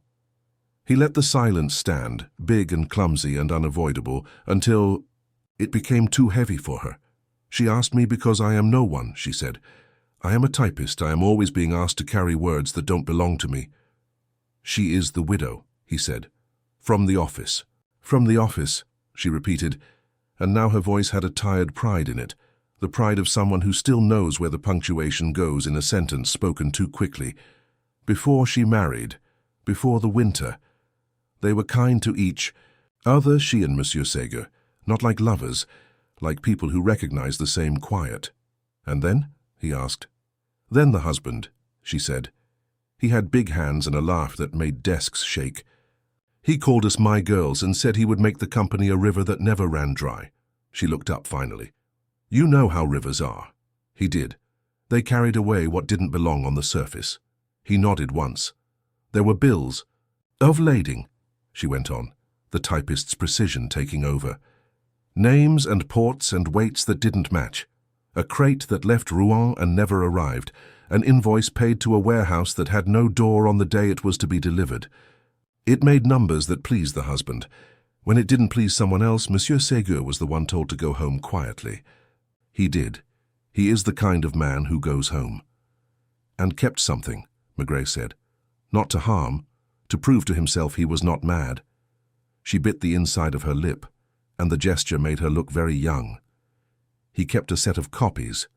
He let the silence stand, big and clumsy and unavoidable, until it became too heavy for her. "She asked me because I am no one," she said. "I am a typist. I am always being asked to carry words that don't belong to me." "She is the widow," he said. "From the office." "From the office," she repeated, and now her voice had a tired pride in it, the pride of someone who still knows where the punctuation goes in a sentence spoken too quickly. Before she married, before the winter, they were kind to each other, she and Monsieur Ségur, not like lovers, like people who recognized the same quiet. "And then?" he asked. "Then the husband," she said. He had big hands and a laugh that made desks shake. "He called us my girls and said he would make the company a river that never ran dry." She looked up finally. "You know how rivers are." He did. They carried away what didn't belong on the surface. He nodded once. "There were bills." "Of lading," she went on, the typist's precision taking over. "Names and ports and weights that didn't match. A crate that left Rouen and never arrived. An invoice paid to a warehouse that had no door on the day it was to be delivered. It made numbers that pleased the husband. When it didn't please someone else, Monsieur Ségur was the one told to go home quietly. He did. He is the kind of man who goes home." "And kept something," Maigret said. "Not to harm, to prove to himself he was not mad." She bit the inside of her lip. and the gesture made her look very young. He kept a set of copies.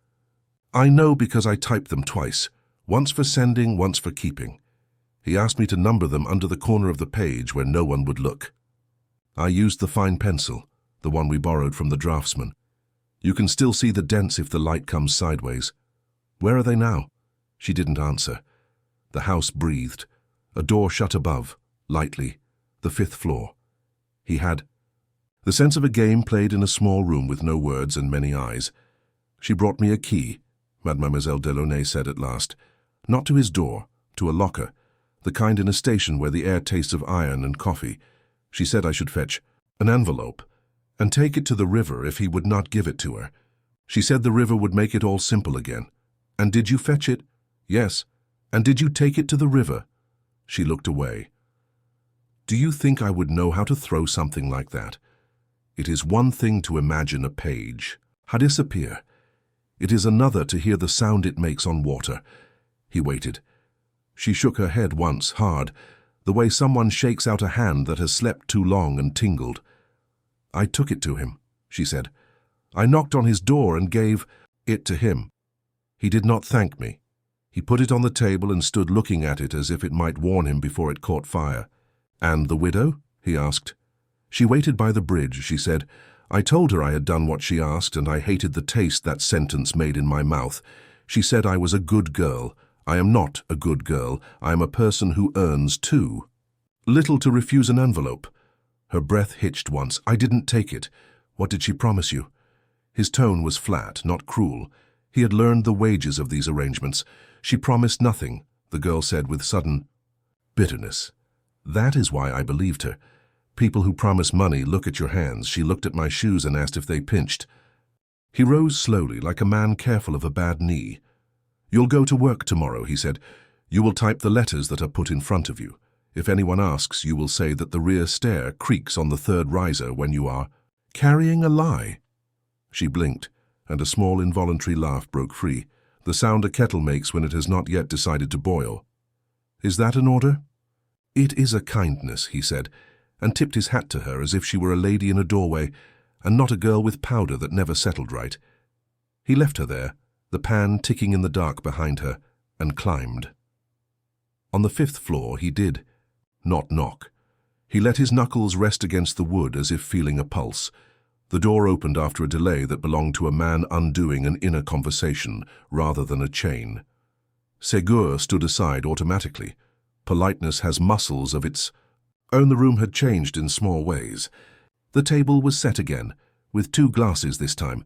I know because I typed them twice, once for sending, once for keeping. He asked me to number them under the corner of the page where no one would look. I used the fine pencil, the one we borrowed from the draftsman. You can still see the dents if the light comes sideways. Where are they now? She didn't answer. The house breathed. A door shut above, lightly, the 5th floor. He had the sense of a game played in a small room with no words and many eyes. She brought me a key, Mademoiselle Delaunay said at last. Not to his door, to a locker, the kind in a station where the air tastes of iron and coffee. She said I should fetch an envelope and take it to the river if he would not give it to her. She said the river would make it all simple again. And did you fetch it? Yes. And did you take it to the river? She looked away. Do you think I would know how to throw something like that? It is one thing to imagine a page disappear. It is another to hear the sound it makes on water. He waited. She shook her head once, hard, the way someone shakes out a hand that has slept too long and tingled. I took it to him, she said. I knocked on his door and gave it to him. He did not thank me. He put it on the table and stood looking at it as if it might warn him before it caught fire. And the widow? He asked. She waited by the bridge, she said. I told her I had done what she asked, and I hated the taste that sentence made in my mouth. She said I was a good girl. I am not a good girl. I am a person who earns too. Little to refuse an envelope. Her breath hitched once. I didn't take it. What did she promise you? His tone was flat, not cruel. He had learned the wages of these arrangements. She promised nothing, the girl said with sudden bitterness. That is why I believed her. People who promise money look at your hands. She looked at my shoes and asked if they pinched. He rose slowly, like a man careful of a bad knee. You'll go to work tomorrow, he said. You will type the letters that are put in front of you. If anyone asks, you will say that the rear stair creaks on the 3rd riser when you are carrying a lie. She blinked, and a small involuntary laugh broke free, the sound a kettle makes when it has not yet decided to boil. Is that an order? It is a kindness, he said, and tipped his hat to her as if she were a lady in a doorway, and not a girl with powder that never settled right. He left her there, the pan ticking in the dark behind her, and climbed. On the 5th floor he did not knock. He let his knuckles rest against the wood as if feeling a pulse. The door opened after a delay that belonged to a man undoing an inner conversation rather than a chain. Ségur stood aside automatically. Politeness has muscles of its own. The room had changed in small ways. The table was set again, with 2 glasses this time.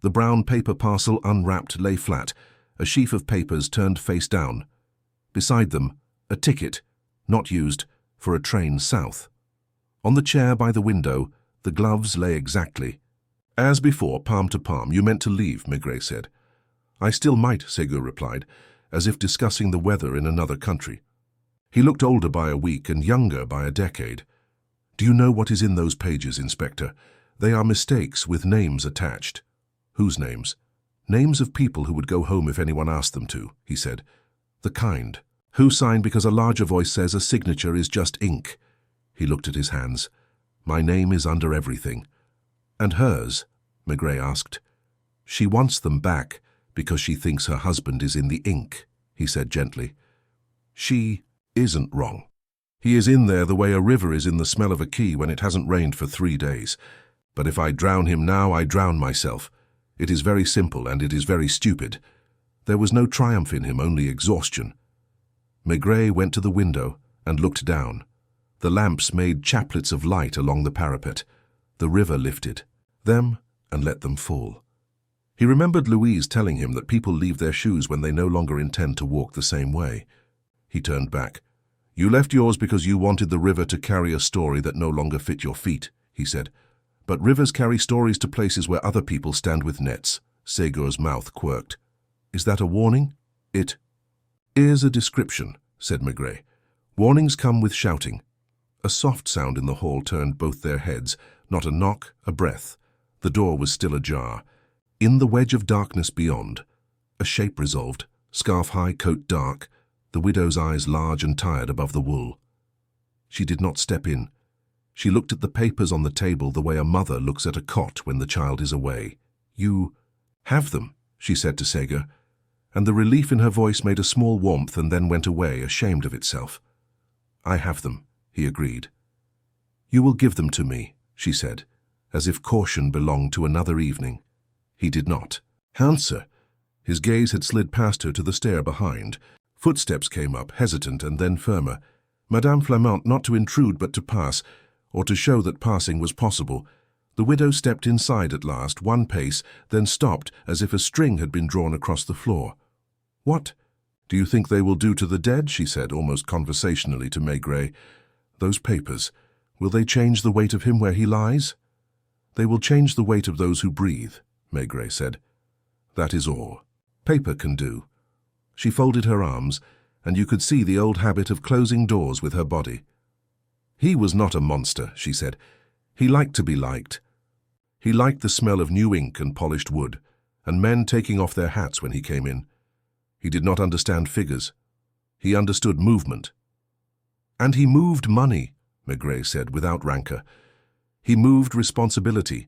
The brown paper parcel unwrapped lay flat, a sheaf of papers turned face down. Beside them, a ticket, not used, for a train south. On the chair by the window, the gloves lay exactly. As before, palm to palm. You meant to leave, Maigret said. I still might, Ségur replied, as if discussing the weather in another country. He looked older by a week and younger by a decade. Do you know what is in those pages, Inspector? They are mistakes with names attached. Whose names? Names of people who would go home if anyone asked them to, he said. The kind. Who sign because a larger voice says a signature is just ink. He looked at his hands. My name is under everything. And hers? Maigret asked. She wants them back because she thinks her husband is in the ink, he said gently. She isn't wrong. He is in there the way a river is in the smell of a key when it hasn't rained for 3 days. But if I drown him now, I drown myself. It is very simple and it is very stupid. There was no triumph in him, only exhaustion. Maigret went to the window and looked down. The lamps made chaplets of light along the parapet. The river lifted them and let them fall. He remembered Louise telling him that people leave their shoes when they no longer intend to walk the same way. He turned back. You left yours because you wanted the river to carry a story that no longer fit your feet, he said. But rivers carry stories to places where other people stand with nets. Ségur's mouth quirked. Is that a warning? It is a description, said Maigret. Warnings come with shouting. A soft sound in the hall turned both their heads, not a knock, a breath. The door was still ajar. In the wedge of darkness beyond, a shape resolved, scarf high, coat dark, the widow's eyes large and tired above the wool. She did not step in. She looked at the papers on the table the way a mother looks at a cot when the child is away. "You have them," she said to Segur, and the relief in her voice made a small warmth and then went away, ashamed of itself. "I have them," he agreed. "You will give them to me," she said, as if caution belonged to another evening. He did not answer. His gaze had slid past her to the stair behind. Footsteps came up, hesitant and then firmer. Madame Flamant, not to intrude but to pass, or to show that passing was possible. The widow stepped inside at last, one pace, then stopped as if a string had been drawn across the floor. "What do you think they will do to the dead?" she said, almost conversationally to Maigret. "Those papers, will they change the weight of him where he lies?" "They will change the weight of those who breathe," Maigret said. "That is all. Paper can do." She folded her arms, and you could see the old habit of closing doors with her body. "He was not a monster," she said. "He liked to be liked. He liked the smell of new ink and polished wood, and men taking off their hats when he came in. He did not understand figures. He understood movement." "And he moved money," Maigret said without rancor. "He moved responsibility."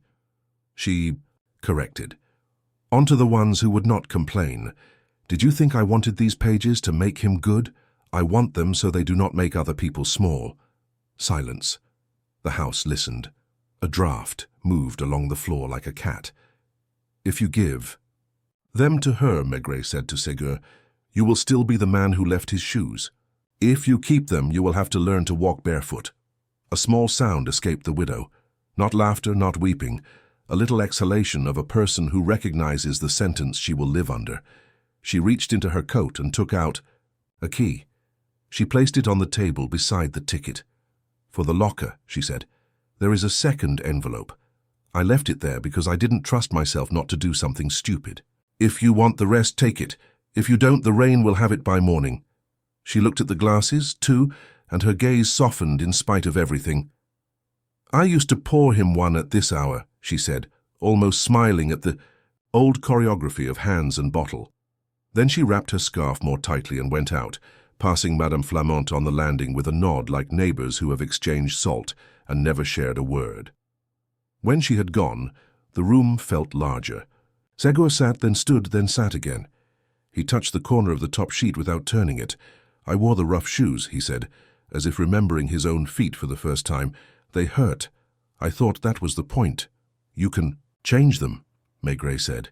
She corrected. "On to the ones who would not complain. Did you think I wanted these pages to make him good? I want them so they do not make other people small." Silence. The house listened. A draught moved along the floor like a cat. "If you give them to her," Maigret said to Segur, "you will still be the man who left his shoes. If you keep them, you will have to learn to walk barefoot." A small sound escaped the widow. Not laughter, not weeping. A little exhalation of a person who recognizes the sentence she will live under. She reached into her coat and took out a key. She placed it on the table beside the ticket. "For the locker," she said. "There is a second envelope. I left it there because I didn't trust myself not to do something stupid. If you want the rest, take it. If you don't, the rain will have it by morning." She looked at the glasses, too, and her gaze softened in spite of everything. "I used to pour him one at this hour," she said, almost smiling at the old choreography of hands and bottle. Then she wrapped her scarf more tightly and went out, passing Madame Flamant on the landing with a nod like neighbors who have exchanged salt and never shared a word. When she had gone, the room felt larger. Segur sat, then stood, then sat again. He touched the corner of the top sheet without turning it. "I wore the rough shoes," he said, as if remembering his own feet for the first time. "They hurt. I thought that was the point." "You can change them," Maigret said.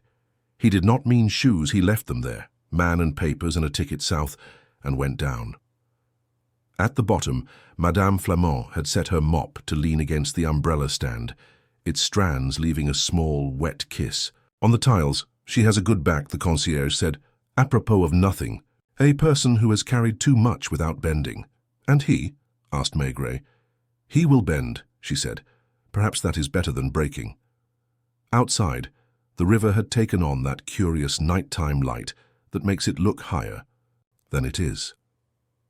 He did not mean shoes. He left them there, man and papers and a ticket south, and went down. At the bottom, Madame Flamant had set her mop to lean against the umbrella stand, its strands leaving a small, wet kiss. On the tiles, "She has a good back," the concierge said, apropos of nothing. "A person who has carried too much without bending." "And he?" asked Maigret. "He will bend," she said. "Perhaps that is better than breaking." Outside, the river had taken on that curious nighttime light that makes it look higher than it is.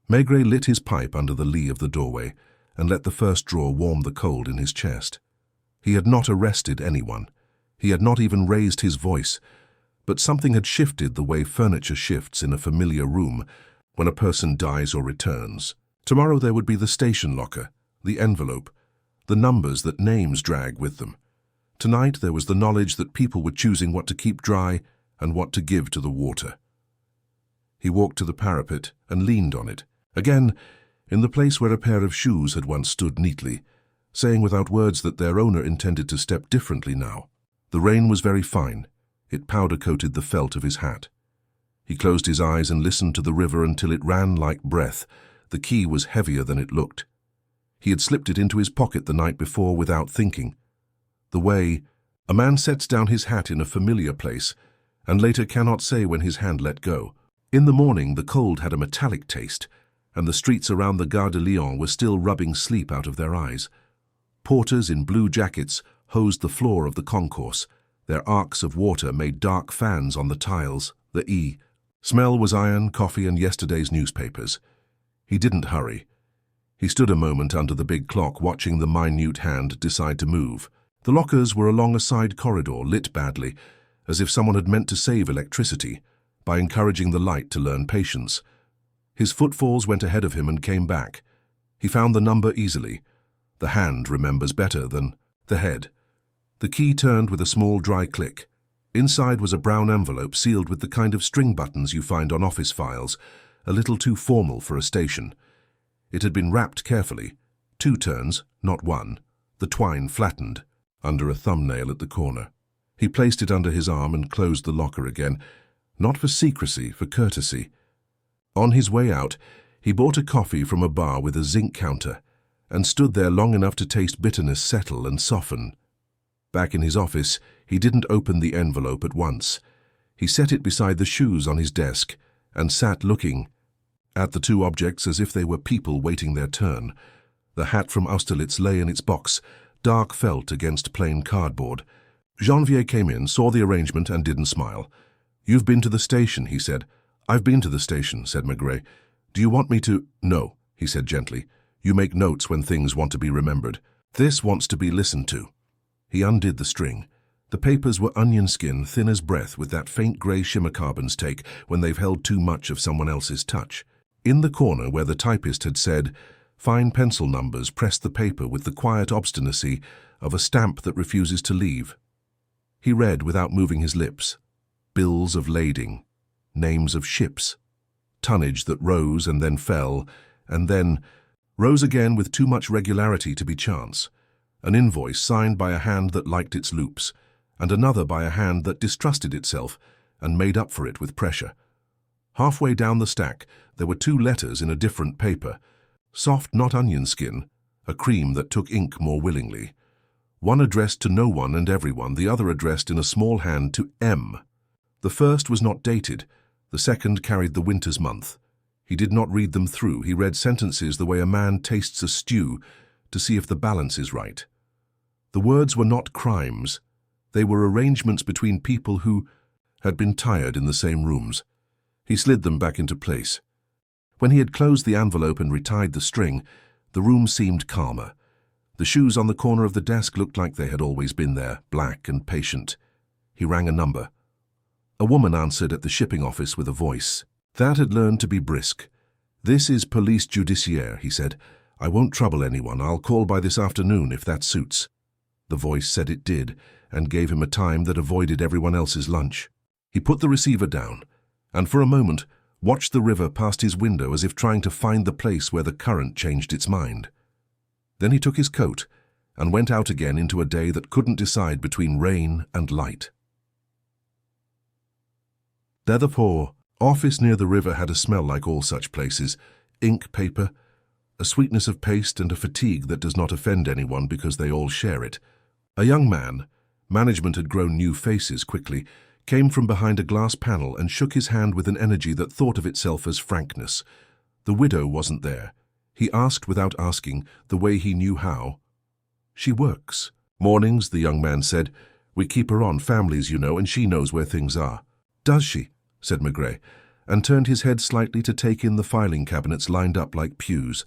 Maigret lit his pipe under the lee of the doorway and let the first draw warm the cold in his chest. He had not arrested anyone. He had not even raised his voice, but something had shifted the way furniture shifts in a familiar room when a person dies or returns. Tomorrow there would be the station locker, the envelope, the numbers that names drag with them. Tonight there was the knowledge that people were choosing what to keep dry and what to give to the water. He walked to the parapet and leaned on it, again in the place where a pair of shoes had once stood neatly, saying without words that their owner intended to step differently now. The rain was very fine. It powder-coated the felt of his hat. He closed his eyes and listened to the river until it ran like breath. The key was heavier than it looked. He had slipped it into his pocket the night before without thinking. The way a man sets down his hat in a familiar place and later cannot say when his hand let go. In the morning the cold had a metallic taste, and the streets around the Gare de Lyon were still rubbing sleep out of their eyes. Porters in blue jackets hosed the floor of the concourse. Their arcs of water made dark fans on the tiles. The smell was iron, coffee, and yesterday's newspapers. He didn't hurry. He stood a moment under the big clock, watching the minute hand decide to move. The lockers were along a side corridor, lit badly, as if someone had meant to save electricity by encouraging the light to learn patience. His footfalls went ahead of him and came back. He found the number easily. The hand remembers better than the head. The key turned with a small dry click. Inside was a brown envelope sealed with the kind of string buttons you find on office files, a little too formal for a station. It had been wrapped carefully, 2 turns, not 1, the twine flattened, under a thumbnail at the corner. He placed it under his arm and closed the locker again, not for secrecy, for courtesy. On his way out, he bought a coffee from a bar with a zinc counter and stood there long enough to taste bitterness settle and soften. Back in his office, he didn't open the envelope at once. He set it beside the shoes on his desk and sat looking at the 2 objects as if they were people waiting their turn. The hat from Austerlitz lay in its box, dark felt against plain cardboard. Janvier came in, saw the arrangement and didn't smile. "You've been to the station," he said. "I've been to the station," said Maigret. "Do you want me to—" "No," he said gently. "You make notes when things want to be remembered. This wants to be listened to." He undid the string. The papers were onion skin, thin as breath, with that faint grey shimmer carbons take when they've held too much of someone else's touch. In the corner where the typist had said, fine pencil numbers pressed the paper with the quiet obstinacy of a stamp that refuses to leave. He read without moving his lips. Bills of lading, names of ships, tonnage that rose and then fell, and then rose again with too much regularity to be chance. An invoice signed by a hand that liked its loops, and another by a hand that distrusted itself and made up for it with pressure. Halfway down the stack, there were 2 letters in a different paper. Soft, not onion skin, a cream that took ink more willingly. One addressed to no one and everyone, the other addressed in a small hand to M. The first was not dated, the second carried the winter's month. He did not read them through, he read sentences the way a man tastes a stew to see if the balance is right. The words were not crimes, they were arrangements between people who had been tired in the same rooms. He slid them back into place. When he had closed the envelope and retied the string, the room seemed calmer. The shoes on the corner of the desk looked like they had always been there, black and patient. He rang a number. A woman answered at the shipping office with a voice that had learned to be brisk. "This is Police Judiciaire," he said. "I won't trouble anyone. I'll call by this afternoon if that suits." The voice said it did, and gave him a time that avoided everyone else's lunch. He put the receiver down, and for a moment watched the river past his window as if trying to find the place where the current changed its mind. Then he took his coat and went out again into a day that couldn't decide between rain and light. The office near the river had a smell like all such places, ink, paper, a sweetness of paste and a fatigue that does not offend anyone because they all share it. A young man, management had grown new faces quickly, came from behind a glass panel and shook his hand with an energy that thought of itself as frankness. The widow wasn't there. He asked without asking, the way he knew how. "She works." "Mornings," the young man said. "We keep her on, families, you know, and she knows where things are." "Does she?" said Maigret, and turned his head slightly to take in the filing cabinets lined up like pews.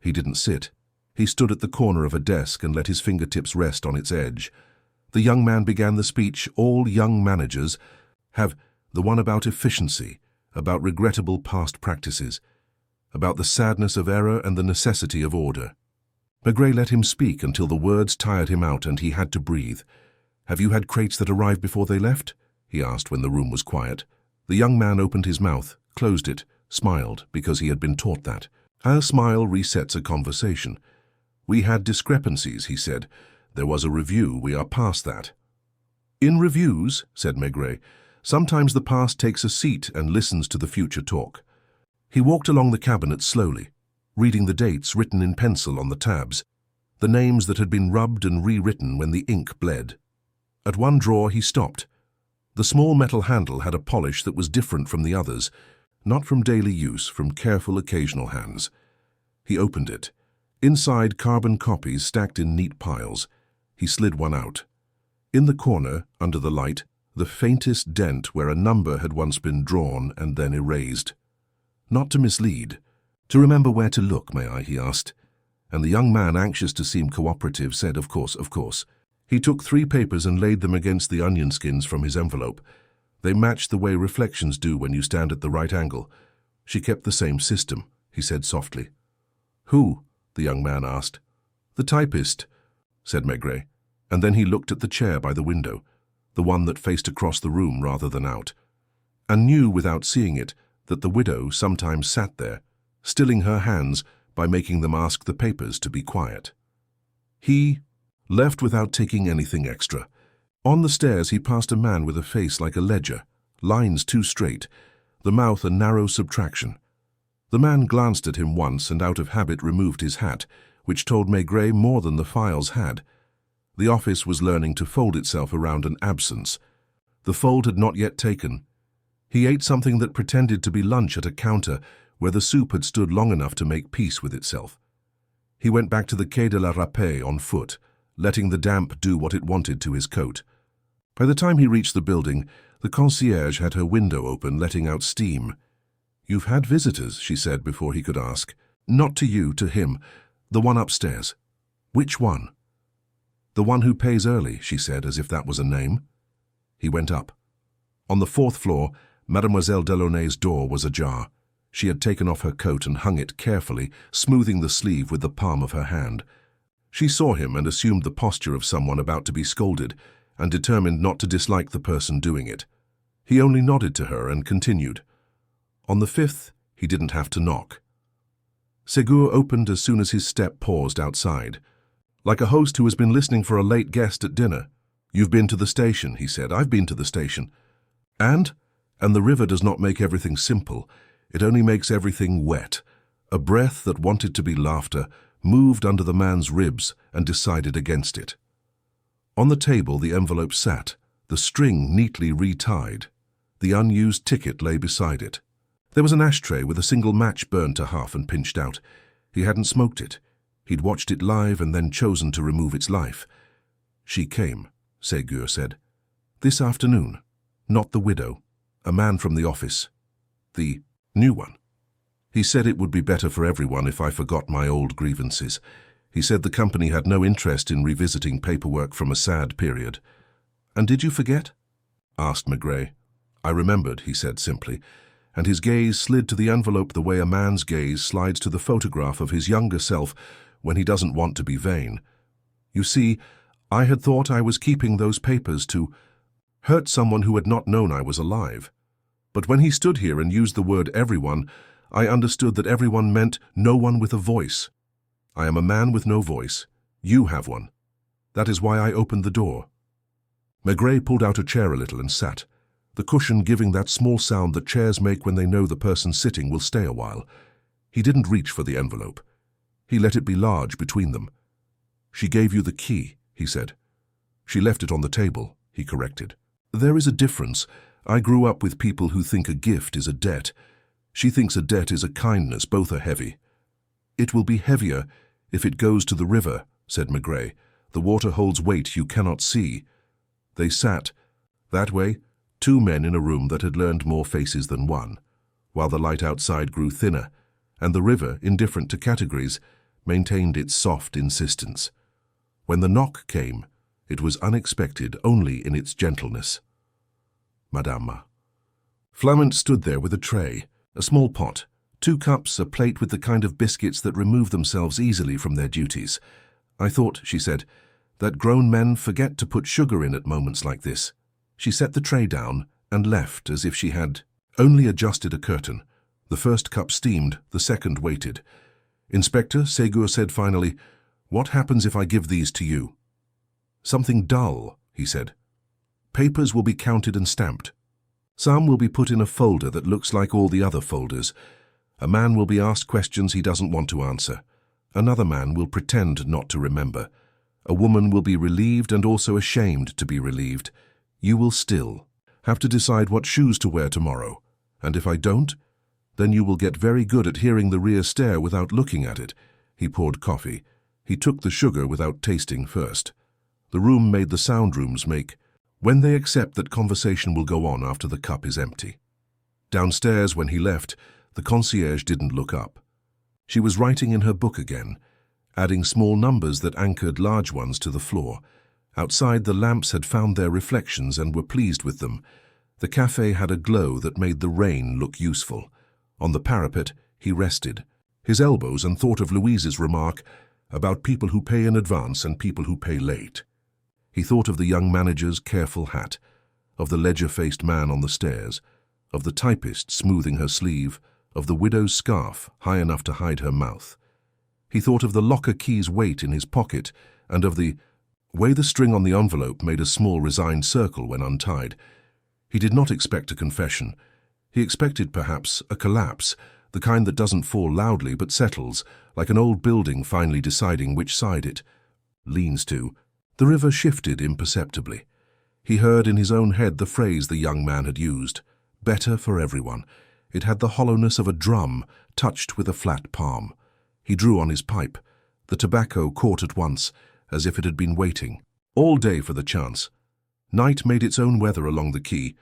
He didn't sit. He stood at the corner of a desk and let his fingertips rest on its edge. The young man began the speech all young managers have, the one about efficiency, about regrettable past practices, about the sadness of error and the necessity of order. Maigret let him speak until the words tired him out and he had to breathe. "Have you had crates that arrived before they left?" he asked when the room was quiet. The young man opened his mouth, closed it, smiled, because he had been taught that. A smile resets a conversation. "We had discrepancies," he said. "There was a review. We are past that." "In reviews," said Maigret, "sometimes the past takes a seat and listens to the future talk." He walked along the cabinet slowly, reading the dates written in pencil on the tabs, the names that had been rubbed and rewritten when the ink bled. At one drawer he stopped. The small metal handle had a polish that was different from the others, not from daily use, from careful occasional hands. He opened it. Inside, carbon copies stacked in neat piles. He slid one out. In the corner, under the light, the faintest dent where a number had once been drawn and then erased. "Not to mislead. To remember where to look, may I?" he asked. And the young man, anxious to seem cooperative, said, "Of course, of course." He took 3 papers and laid them against the onion skins from his envelope. They matched the way reflections do when you stand at the right angle. "She kept the same system," he said softly. "Who?" the young man asked. "The typist," said Maigret, and then he looked at the chair by the window, the one that faced across the room rather than out, and knew without seeing it that the widow sometimes sat there, stilling her hands by making them ask the papers to be quiet. He left without taking anything extra. On the stairs he passed a man with a face like a ledger, lines too straight, the mouth a narrow subtraction. The man glanced at him once and out of habit removed his hat, which told Maigret more than the files had. The office was learning to fold itself around an absence. The fold had not yet taken. He ate something that pretended to be lunch at a counter where the soup had stood long enough to make peace with itself. He went back to the Quai de la Râpée on foot, letting the damp do what it wanted to his coat. By the time he reached the building, the concierge had her window open, letting out steam. "You've had visitors," she said before he could ask. "Not to you, to him. The one upstairs." "Which one?" "The one who pays early," she said, as if that was a name. He went up. On the 4th floor, Mademoiselle Delaunay's door was ajar. She had taken off her coat and hung it carefully, smoothing the sleeve with the palm of her hand. She saw him and assumed the posture of someone about to be scolded, and determined not to dislike the person doing it. He only nodded to her and continued. On the 5th, he didn't have to knock. Ségur opened as soon as his step paused outside. Like a host who has been listening for a late guest at dinner. "You've been to the station," he said. "I've been to the station." And the river does not make everything simple. It only makes everything wet. A breath that wanted to be laughter moved under the man's ribs and decided against it. On the table the envelope sat, the string neatly retied. The unused ticket lay beside it. There was an ashtray with a single match burned to half and pinched out. He hadn't smoked it. He'd watched it live and then chosen to remove its life. "She came," Ségur said. "This afternoon. Not the widow. A man from the office. The new one. He said it would be better for everyone if I forgot my old grievances. He said the company had no interest in revisiting paperwork from a sad period." "And did you forget?" asked Maigret. "I remembered," he said simply, and his gaze slid to the envelope the way a man's gaze slides to the photograph of his younger self when he doesn't want to be vain. "You see, I had thought I was keeping those papers to hurt someone who had not known I was alive. But when he stood here and used the word everyone, I understood that everyone meant no one with a voice. I am a man with no voice. You have one. That is why I opened the door." Maigret pulled out a chair a little and sat, the cushion giving that small sound that chairs make when they know the person sitting will stay a while. He didn't reach for the envelope. He let it be large between them. "She gave you the key," he said. "She left it on the table," he corrected. "There is a difference. I grew up with people who think a gift is a debt. She thinks a debt is a kindness. Both are heavy." "It will be heavier if it goes to the river," said Maigret. "The water holds weight you cannot see." They sat, that way, two men in a room that had learned more faces than one, while the light outside grew thinner, and the river, indifferent to categories, maintained its soft insistence. When the knock came, it was unexpected only in its gentleness. "Madame." Flamant stood there with a tray, a small pot, 2 cups, a plate with the kind of biscuits that remove themselves easily from their duties. "I thought," she said, "that grown men forget to put sugar in at moments like this." She set the tray down and left as if she had only adjusted a curtain. The first cup steamed, the second waited. "Inspector," Ségur said finally, "what happens if I give these to you?" "Something dull," he said. "Papers will be counted and stamped. Some will be put in a folder that looks like all the other folders. A man will be asked questions he doesn't want to answer. Another man will pretend not to remember. A woman will be relieved and also ashamed to be relieved. You will still have to decide what shoes to wear tomorrow, and if I don't, then you will get very good at hearing the rear stair without looking at it." He poured coffee. He took the sugar without tasting first. The room made the sound rooms make, when they accept that conversation will go on after the cup is empty. Downstairs, when he left, the concierge didn't look up. She was writing in her book again, adding small numbers that anchored large ones to the floor. Outside, the lamps had found their reflections and were pleased with them. The café had a glow that made the rain look useful. On the parapet, he rested, his elbows, and thought of Louise's remark, about people who pay in advance and people who pay late. He thought of the young manager's careful hat, of the ledger-faced man on the stairs, of the typist smoothing her sleeve, of the widow's scarf high enough to hide her mouth. He thought of the locker key's weight in his pocket and of the way the string on the envelope made a small resigned circle when untied. He did not expect a confession. He expected, perhaps, a collapse, the kind that doesn't fall loudly but settles, like an old building finally deciding which side it leans to. The river shifted imperceptibly. He heard in his own head the phrase the young man had used, better for everyone. It had the hollowness of a drum touched with a flat palm. He drew on his pipe. The tobacco caught at once, as if it had been waiting all day for the chance. Night made its own weather along the quay,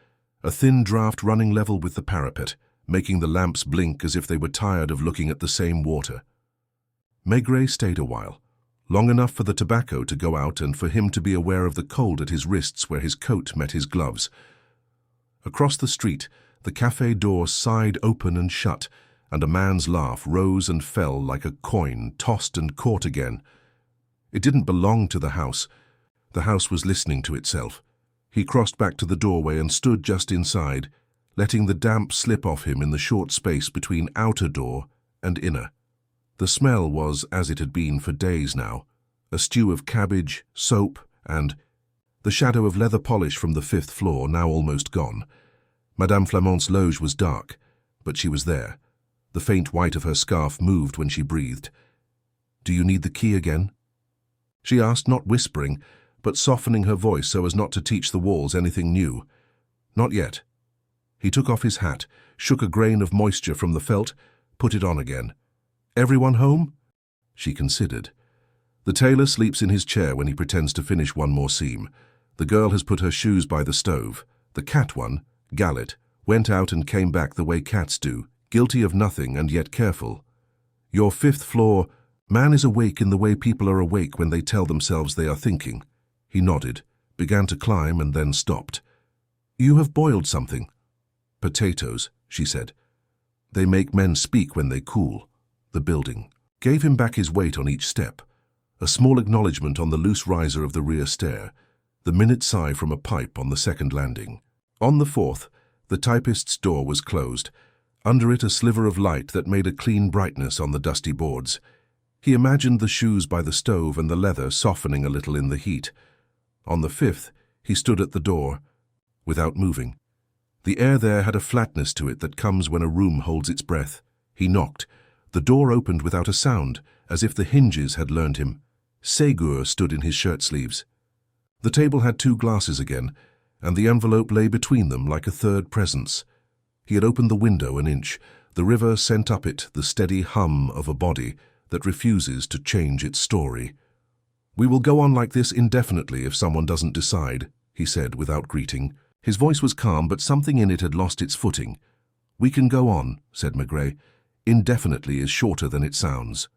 a thin draught running level with the parapet, making the lamps blink as if they were tired of looking at the same water. Maigret stayed a while, long enough for the tobacco to go out and for him to be aware of the cold at his wrists where his coat met his gloves. Across the street, the café door sighed open and shut, and a man's laugh rose and fell like a coin tossed and caught again. It didn't belong to the house. The house was listening to itself. He crossed back to the doorway and stood just inside, letting the damp slip off him in the short space between outer door and inner. The smell was as it had been for days now, a stew of cabbage, soap, and the shadow of leather polish from the 5th floor now almost gone. Madame Flamont's loge was dark, but she was there. The faint white of her scarf moved when she breathed. "Do you need the key again?" She asked, not whispering, but softening her voice so as not to teach the walls anything new. "Not yet." He took off his hat, shook a grain of moisture from the felt, put it on again. "Everyone home?" She considered. The tailor sleeps in his chair when he pretends to finish one more seam. The girl has put her shoes by the stove. The cat one, Gallet, went out and came back the way cats do, guilty of nothing and yet careful. "Your 5th floor, man is awake in the way people are awake when they tell themselves they are thinking." He nodded, began to climb and then stopped. "You have boiled something." "Potatoes," she said. "They make men speak when they cool." The building gave him back his weight on each step, a small acknowledgement on the loose riser of the rear stair, the minute sigh from a pipe on the second landing. On the 4th, the typist's door was closed, under it a sliver of light that made a clean brightness on the dusty boards. He imagined the shoes by the stove and the leather softening a little in the heat. On the 5th, he stood at the door, without moving. The air there had a flatness to it that comes when a room holds its breath. He knocked. The door opened without a sound, as if the hinges had learned him. Ségur stood in his shirt sleeves. The table had 2 glasses again, and the envelope lay between them like a third presence. He had opened the window an inch. The river sent up it the steady hum of a body that refuses to change its story. "We will go on like this indefinitely if someone doesn't decide," he said without greeting. His voice was calm, but something in it had lost its footing. "We can go on," said Maigret. "Indefinitely is shorter than it sounds."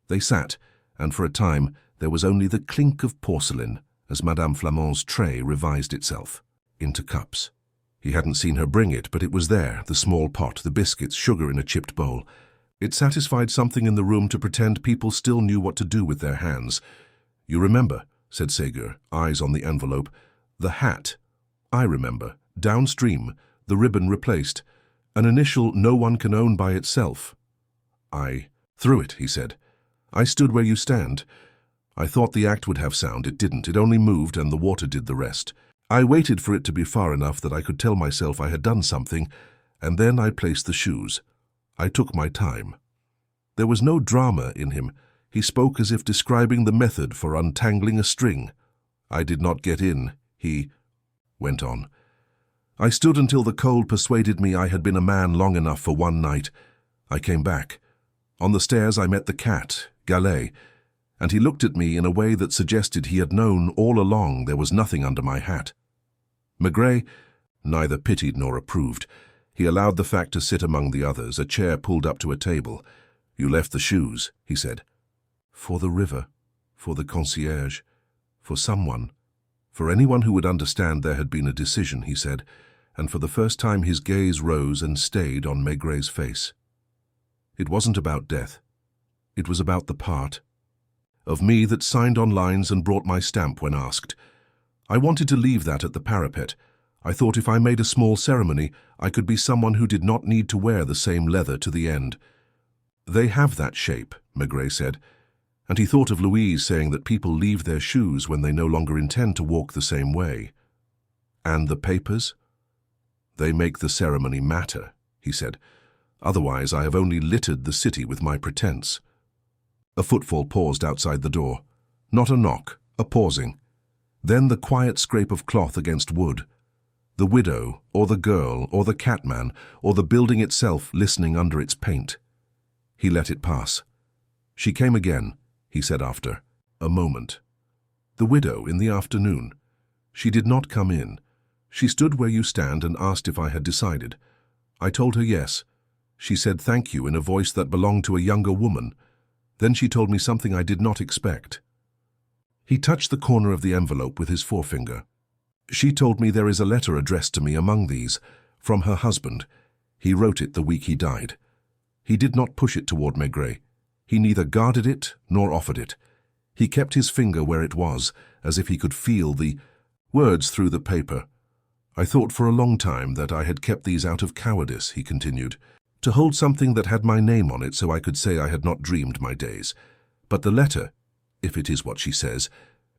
They sat, and for a time there was only the clink of porcelain as Madame Flamont's tray revised itself into cups. He hadn't seen her bring it, but it was there, the small pot, the biscuits, sugar in a chipped bowl. It satisfied something in the room to pretend people still knew what to do with their hands. "You remember," said Ségur, eyes on the envelope. "The hat." "I remember. Downstream, the ribbon replaced. An initial no one can own by itself." "I threw it," he said. "I stood where you stand. I thought the act would have sound. It didn't. It only moved and the water did the rest. I waited for it to be far enough that I could tell myself I had done something, and then I placed the shoes. I took my time." There was no drama in him. He spoke as if describing the method for untangling a string. "I did not get in," he went on. "I stood until the cold persuaded me I had been a man long enough for one night. I came back. On the stairs I met the cat, Gallet, and he looked at me in a way that suggested he had known all along there was nothing under my hat." Maigret neither pitied nor approved. He allowed the fact to sit among the others, a chair pulled up to a table. "You left the shoes," he said. "For the river, for the concierge, for someone. For anyone who would understand there had been a decision," he said, and for the first time his gaze rose and stayed on Maigret's face. "It wasn't about death. It was about the part. of me that signed on lines and brought my stamp when asked. I wanted to leave that at the parapet. I thought if I made a small ceremony, I could be someone who did not need to wear the same leather to the end. They have that shape, Maigret said, and he thought of Louise saying that people leave their shoes when they no longer intend to walk the same way. And the papers? They make the ceremony matter, he said. Otherwise, I have only littered the city with my pretense. A footfall paused outside the door. Not a knock, a pausing. Then the quiet scrape of cloth against wood. The widow, or the girl, or the catman, or the building itself listening under its paint. He let it pass. She came again, he said after a moment. The widow in the afternoon. She did not come in. She stood where you stand and asked if I had decided. I told her yes. She said thank you in a voice that belonged to a younger woman. Then she told me something I did not expect. He touched the corner of the envelope with his forefinger. She told me there is a letter addressed to me among these, from her husband. He wrote it the week he died. He did not push it toward Maigret. He neither guarded it nor offered it. He kept his finger where it was, as if he could feel the words through the paper. I thought for a long time that I had kept these out of cowardice, he continued, to hold something that had my name on it so I could say I had not dreamed my days. But the letter, if it is what she says,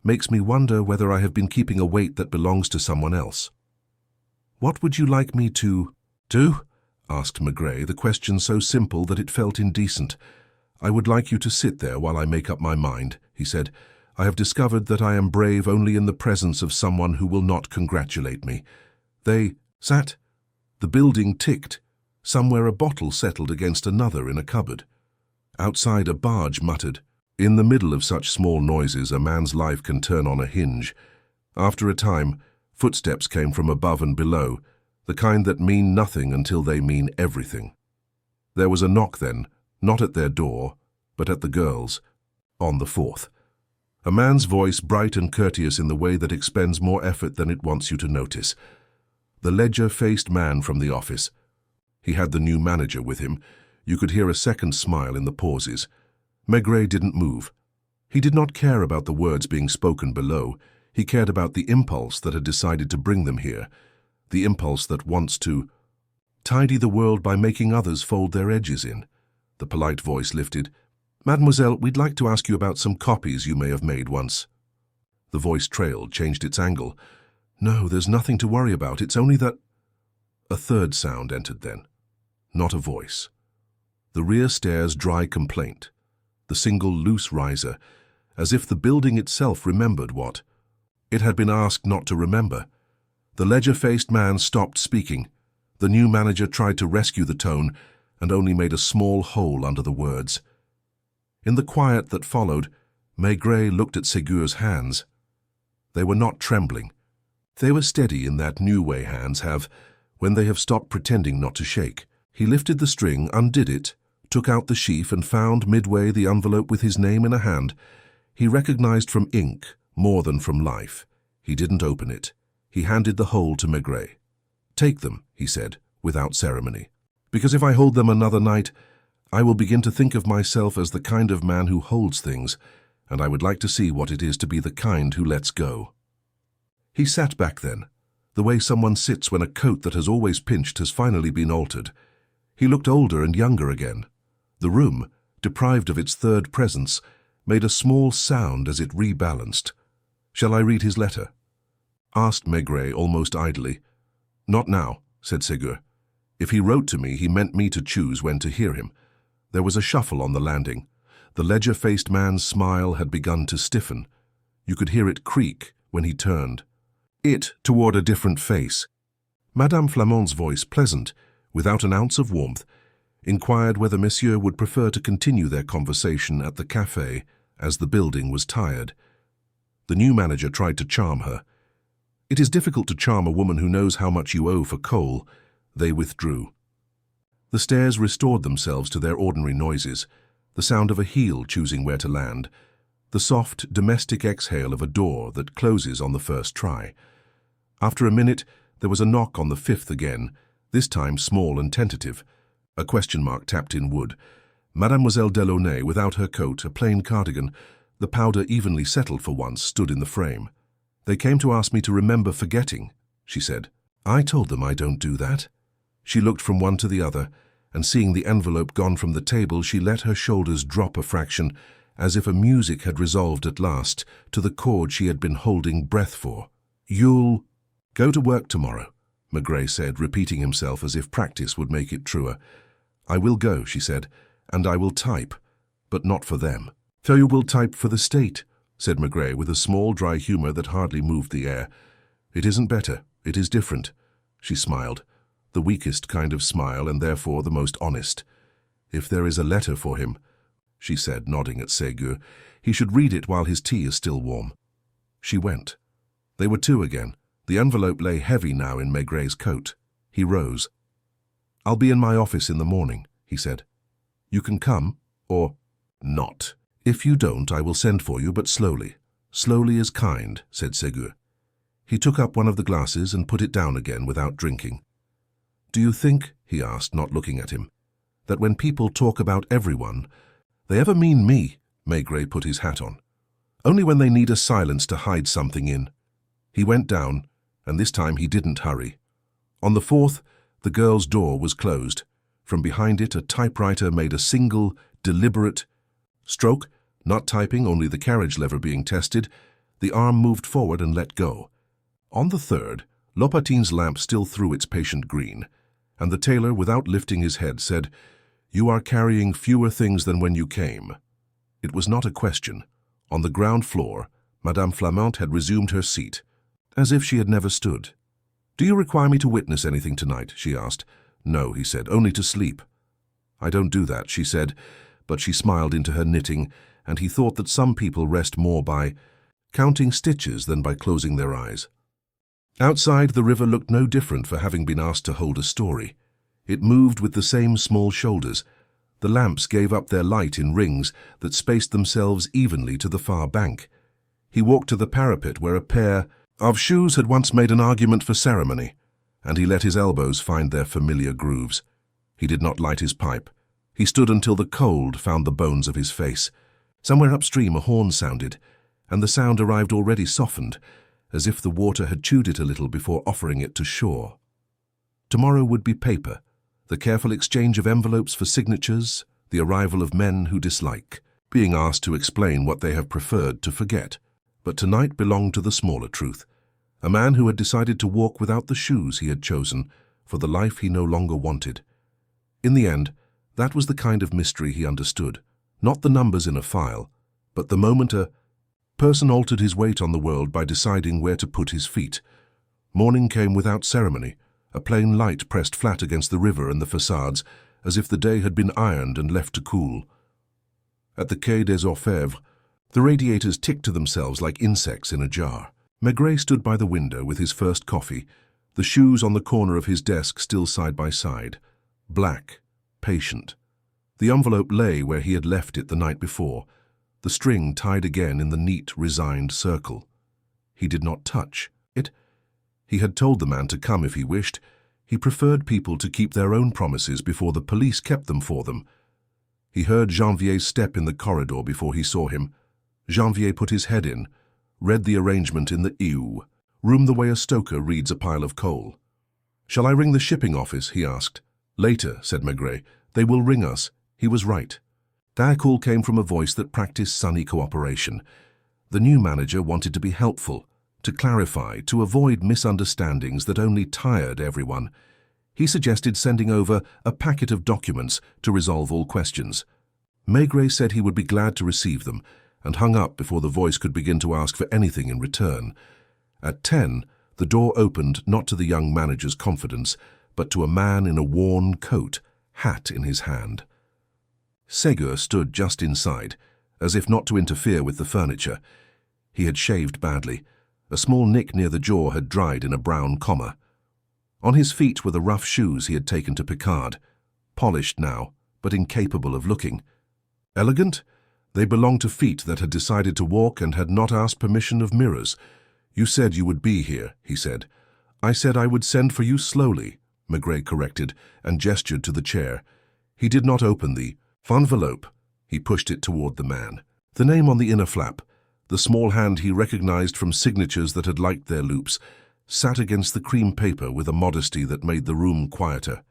makes me wonder whether I have been keeping a weight that belongs to someone else. What would you like me to do? Asked Maigret, the question so simple that it felt indecent. I would like you to sit there while I make up my mind, he said. I have discovered that I am brave only in the presence of someone who will not congratulate me. They sat. The building ticked. Somewhere a bottle settled against another in a cupboard. Outside a barge muttered. In the middle of such small noises, a man's life can turn on a hinge. After a time, footsteps came from above and below, the kind that mean nothing until they mean everything. There was a knock then, not at their door, but at the girls', on the fourth. A man's voice, bright and courteous in the way that expends more effort than it wants you to notice. The ledger-faced man from the office. He had the new manager with him. You could hear a second smile in the pauses. Maigret didn't move. He did not care about the words being spoken below. He cared about the impulse that had decided to bring them here, the impulse that wants to tidy the world by making others fold their edges in. The polite voice lifted. Mademoiselle, we'd like to ask you about some copies you may have made once. The voice trailed, changed its angle. No, there's nothing to worry about. It's only that... A third sound entered then. Not a voice. The rear stair's dry complaint. The single loose riser, as if the building itself remembered what it had been asked not to remember. The ledger-faced man stopped speaking. The new manager tried to rescue the tone and only made a small hole under the words. In the quiet that followed, Maigret looked at Ségur's hands. They were not trembling. They were steady in that new way hands have when they have stopped pretending not to shake. He lifted the string, undid it, took out the sheaf and found midway the envelope with his name in a hand. He recognized from ink more than from life. He didn't open it. He handed the whole to Maigret. Take them, he said, without ceremony. Because if I hold them another night, I will begin to think of myself as the kind of man who holds things, and I would like to see what it is to be the kind who lets go. He sat back then, the way someone sits when a coat that has always pinched has finally been altered. He looked older and younger again. The room, deprived of its third presence, made a small sound as it rebalanced. Shall I read his letter? Asked Maigret almost idly. Not now, said Ségur. If he wrote to me, he meant me to choose when to hear him. There was a shuffle on the landing. The ledger-faced man's smile had begun to stiffen. You could hear it creak when he turned. It toward a different face. Madame Flamand's voice, pleasant, without an ounce of warmth, inquired whether Monsieur would prefer to continue their conversation at the café, as the building was tired. The new manager tried to charm her. It is difficult to charm a woman who knows how much you owe for coal. They withdrew. The stairs restored themselves to their ordinary noises, the sound of a heel choosing where to land, the soft, domestic exhale of a door that closes on the first try. After a minute, there was a knock on the fifth again, this time small and tentative. A question mark tapped in wood. Mademoiselle Delaunay, without her coat, a plain cardigan, The powder evenly settled for once stood in the frame. "They came to ask me to remember forgetting," she said. "I told them I don't do that." She looked from one to the other, and seeing the envelope gone from the table, she let her shoulders drop a fraction, as if a music had resolved at last to the chord she had been holding breath for. "You'll go to work tomorrow," Maigret said, repeating himself as if practice would make it truer. "I will go," she said, "and I will type, but not for them." "So you will type for the state," said Maigret with a small dry humour that hardly moved the air. "It isn't better, it is different." She smiled, the weakest kind of smile and therefore the most honest. "If there is a letter for him," she said, nodding at Ségur, "he should read it while his tea is still warm." She went. They were two again. The envelope lay heavy now in Maigret's coat. He rose. "I'll be in my office in the morning," he said. "You can come, or not. If you don't, I will send for you, but slowly. Slowly is kind," said Ségur. He took up one of the glasses and put it down again without drinking. "Do you think," he asked, not looking at him, "that when people talk about everyone, they ever mean me?" Maigret put his hat on. "Only when they need a silence to hide something in." He went down, and this time he didn't hurry. On the fourth, the girl's door was closed. From behind it, a typewriter made a single, deliberate stroke, not typing, only the carriage lever being tested. The arm moved forward and let go. On the third, Lopatin's lamp still threw its patient green, and the tailor, without lifting his head, said, "You are carrying fewer things than when you came." It was not a question. On the ground floor, Madame Flamant had resumed her seat, as if she had never stood. "Do you require me to witness anything tonight?" she asked. "No," he said, "only to sleep." "I don't do that," she said, but she smiled into her knitting, and he thought that some people rest more by counting stitches than by closing their eyes. Outside, the river looked no different for having been asked to hold a story. It moved with the same small shoulders. The lamps gave up their light in rings that spaced themselves evenly to the far bank. He walked to the parapet where a pair of shoes had once made an argument for ceremony, and he let his elbows find their familiar grooves. He did not light his pipe. He stood until the cold found the bones of his face. Somewhere upstream a horn sounded, and the sound arrived already softened, as if the water had chewed it a little before offering it to shore. Tomorrow would be paper, the careful exchange of envelopes for signatures, the arrival of men who dislike, being asked to explain what they have preferred to forget. But tonight belonged to the smaller truth, a man who had decided to walk without the shoes he had chosen for the life he no longer wanted. In the end, that was the kind of mystery he understood, not the numbers in a file, but the moment a person altered his weight on the world by deciding where to put his feet. Morning came without ceremony, a plain light pressed flat against the river and the facades, as if the day had been ironed and left to cool. At the Quai des Orfèvres, the radiators ticked to themselves like insects in a jar. Maigret stood by the window with his first coffee, the shoes on the corner of his desk still side by side, black, patient. The envelope lay where he had left it the night before, the string tied again in the neat, resigned circle. He did not touch it. He had told the man to come if he wished. He preferred people to keep their own promises before the police kept them for them. He heard Janvier's step in the corridor before he saw him. Janvier put his head in, read the arrangement in the ewe, room the way a stoker reads a pile of coal. "Shall I ring the shipping office?" he asked. "Later," said Maigret. "They will ring us." He was right. That call came from a voice that practiced sunny cooperation. The new manager wanted to be helpful, to clarify, to avoid misunderstandings that only tired everyone. He suggested sending over a packet of documents to resolve all questions. Maigret said he would be glad to receive them, and hung up before the voice could begin to ask for anything in return. At 10, the door opened not to the young manager's confidence, but to a man in a worn coat, hat in his hand. Ségur stood just inside, as if not to interfere with the furniture. He had shaved badly. A small nick near the jaw had dried in a brown comma. On his feet were the rough shoes he had taken to Picard, polished now, but incapable of looking. Elegant? They belonged to feet that had decided to walk and had not asked permission of mirrors. "You said you would be here," he said. "I said I would send for you slowly," Maigret corrected, and gestured to the chair. He did not open the envelope. He pushed it toward the man. The name on the inner flap, the small hand he recognized from signatures that had liked their loops, sat against the cream paper with a modesty that made the room quieter.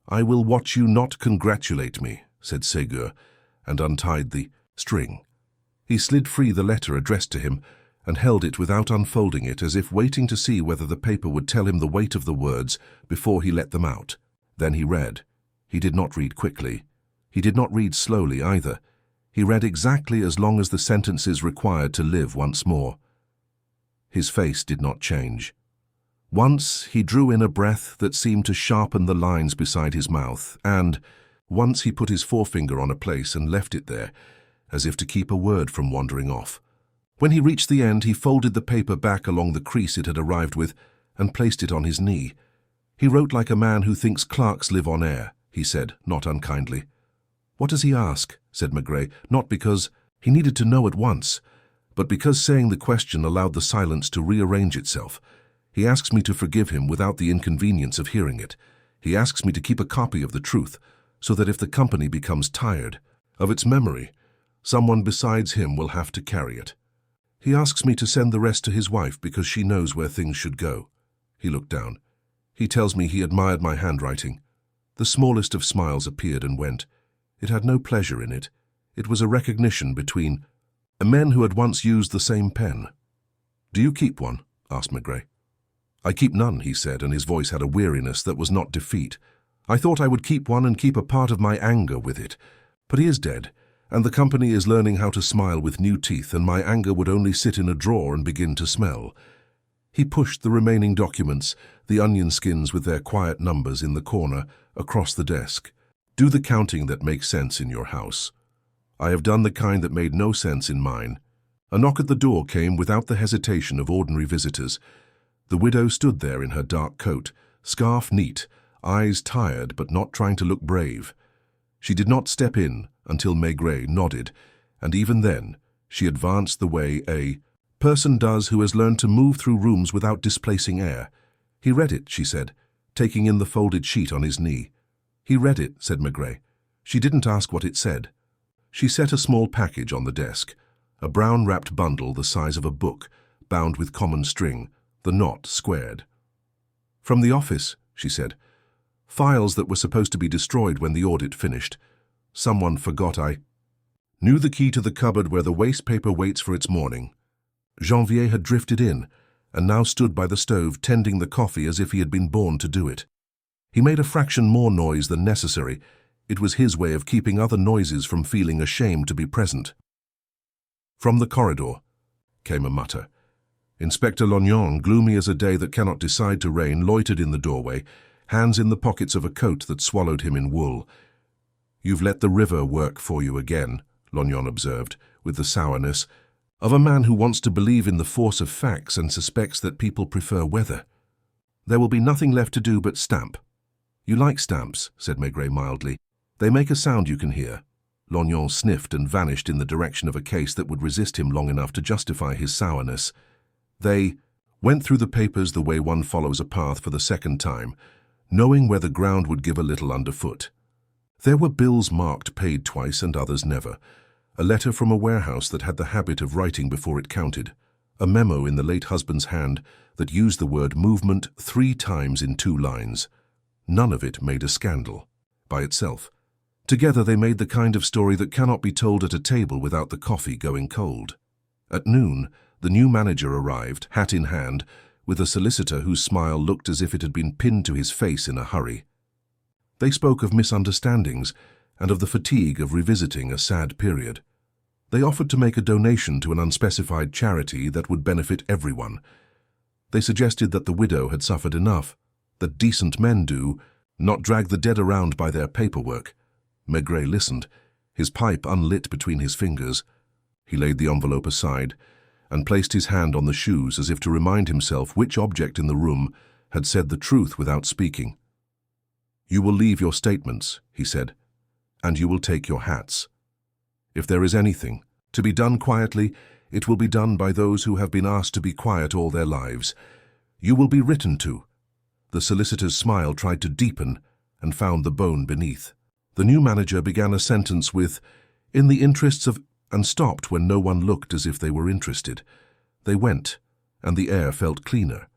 "I will watch you not congratulate me," said Ségur, and untied the string. He slid free the letter addressed to him and held it without unfolding it, as if waiting to see whether the paper would tell him the weight of the words before he let them out. Then he read. He did not read quickly. He did not read slowly either. He read exactly as long as the sentences required to live once more. His face did not change. Once he drew in a breath that seemed to sharpen the lines beside his mouth, and once he put his forefinger on a place and left it there, as if to keep a word from wandering off. When he reached the end, he folded the paper back along the crease it had arrived with and placed it on his knee. He wrote like a man who thinks clerks live on air, he said, not unkindly. "What does he ask?" said Maigret, not because he needed to know at once, but because saying the question allowed the silence to rearrange itself. "He asks me to forgive him without the inconvenience of hearing it. He asks me to keep a copy of the truth, so that if the company becomes tired of its memory, someone besides him will have to carry it. He asks me to send the rest to his wife because she knows where things should go." He looked down. "He tells me he admired my handwriting." The smallest of smiles appeared and went. It had no pleasure in it. It was a recognition between men who had once used the same pen. "Do you keep one?" asked Maigret. "I keep none," he said, and his voice had a weariness that was not defeat. "I thought I would keep one and keep a part of my anger with it. But he is dead, and the company is learning how to smile with new teeth, and my anger would only sit in a drawer and begin to smell." He pushed the remaining documents, the onion skins with their quiet numbers in the corner, across the desk. "Do the counting that makes sense in your house. I have done the kind that made no sense in mine." A knock at the door came without the hesitation of ordinary visitors. The widow stood there in her dark coat, scarf neat, eyes tired but not trying to look brave. She did not step in until Maigret nodded, and even then she advanced the way a person does who has learned to move through rooms without displacing air. "He read it," she said, taking in the folded sheet on his knee. "He read it," said Maigret. "She didn't ask what it said." She set a small package on the desk, a brown-wrapped bundle the size of a book, bound with common string, the knot squared. "From the office," she said. "Files that were supposed to be destroyed when the audit finished. Someone forgot I knew the key to the cupboard where the waste paper waits for its morning." Janvier had drifted in, and now stood by the stove tending the coffee as if he had been born to do it. He made a fraction more noise than necessary. It was his way of keeping other noises from feeling ashamed to be present. From the corridor came a mutter. Inspector Lognon, gloomy as a day that cannot decide to rain, loitered in the doorway, hands in the pockets of a coat that swallowed him in wool. "You've let the river work for you again," Lognon observed, with the sourness of a man who wants to believe in the force of facts and suspects that people prefer weather. "There will be nothing left to do but stamp." "You like stamps," said Maigret mildly. "They make a sound you can hear." Lognon sniffed and vanished in the direction of a case that would resist him long enough to justify his sourness. They went through the papers the way one follows a path for the second time, knowing where the ground would give a little underfoot. There were bills marked paid twice and others never, a letter from a warehouse that had the habit of writing before it counted, a memo in the late husband's hand that used the word movement 3 times in 2 lines. None of it made a scandal by itself. Together they made the kind of story that cannot be told at a table without the coffee going cold. At noon, the new manager arrived, hat in hand, with a solicitor whose smile looked as if it had been pinned to his face in a hurry. They spoke of misunderstandings and of the fatigue of revisiting a sad period. They offered to make a donation to an unspecified charity that would benefit everyone. They suggested that the widow had suffered enough, that decent men do, not drag the dead around by their paperwork. Maigret listened, his pipe unlit between his fingers. He laid the envelope aside and placed his hand on the shoes as if to remind himself which object in the room had said the truth without speaking. "You will leave your statements," he said, "and you will take your hats. If there is anything to be done quietly, it will be done by those who have been asked to be quiet all their lives. You will be written to." The solicitor's smile tried to deepen and found the bone beneath. The new manager began a sentence with, "In the interests of and stopped when no one looked as if they were interested. They went, and the air felt cleaner.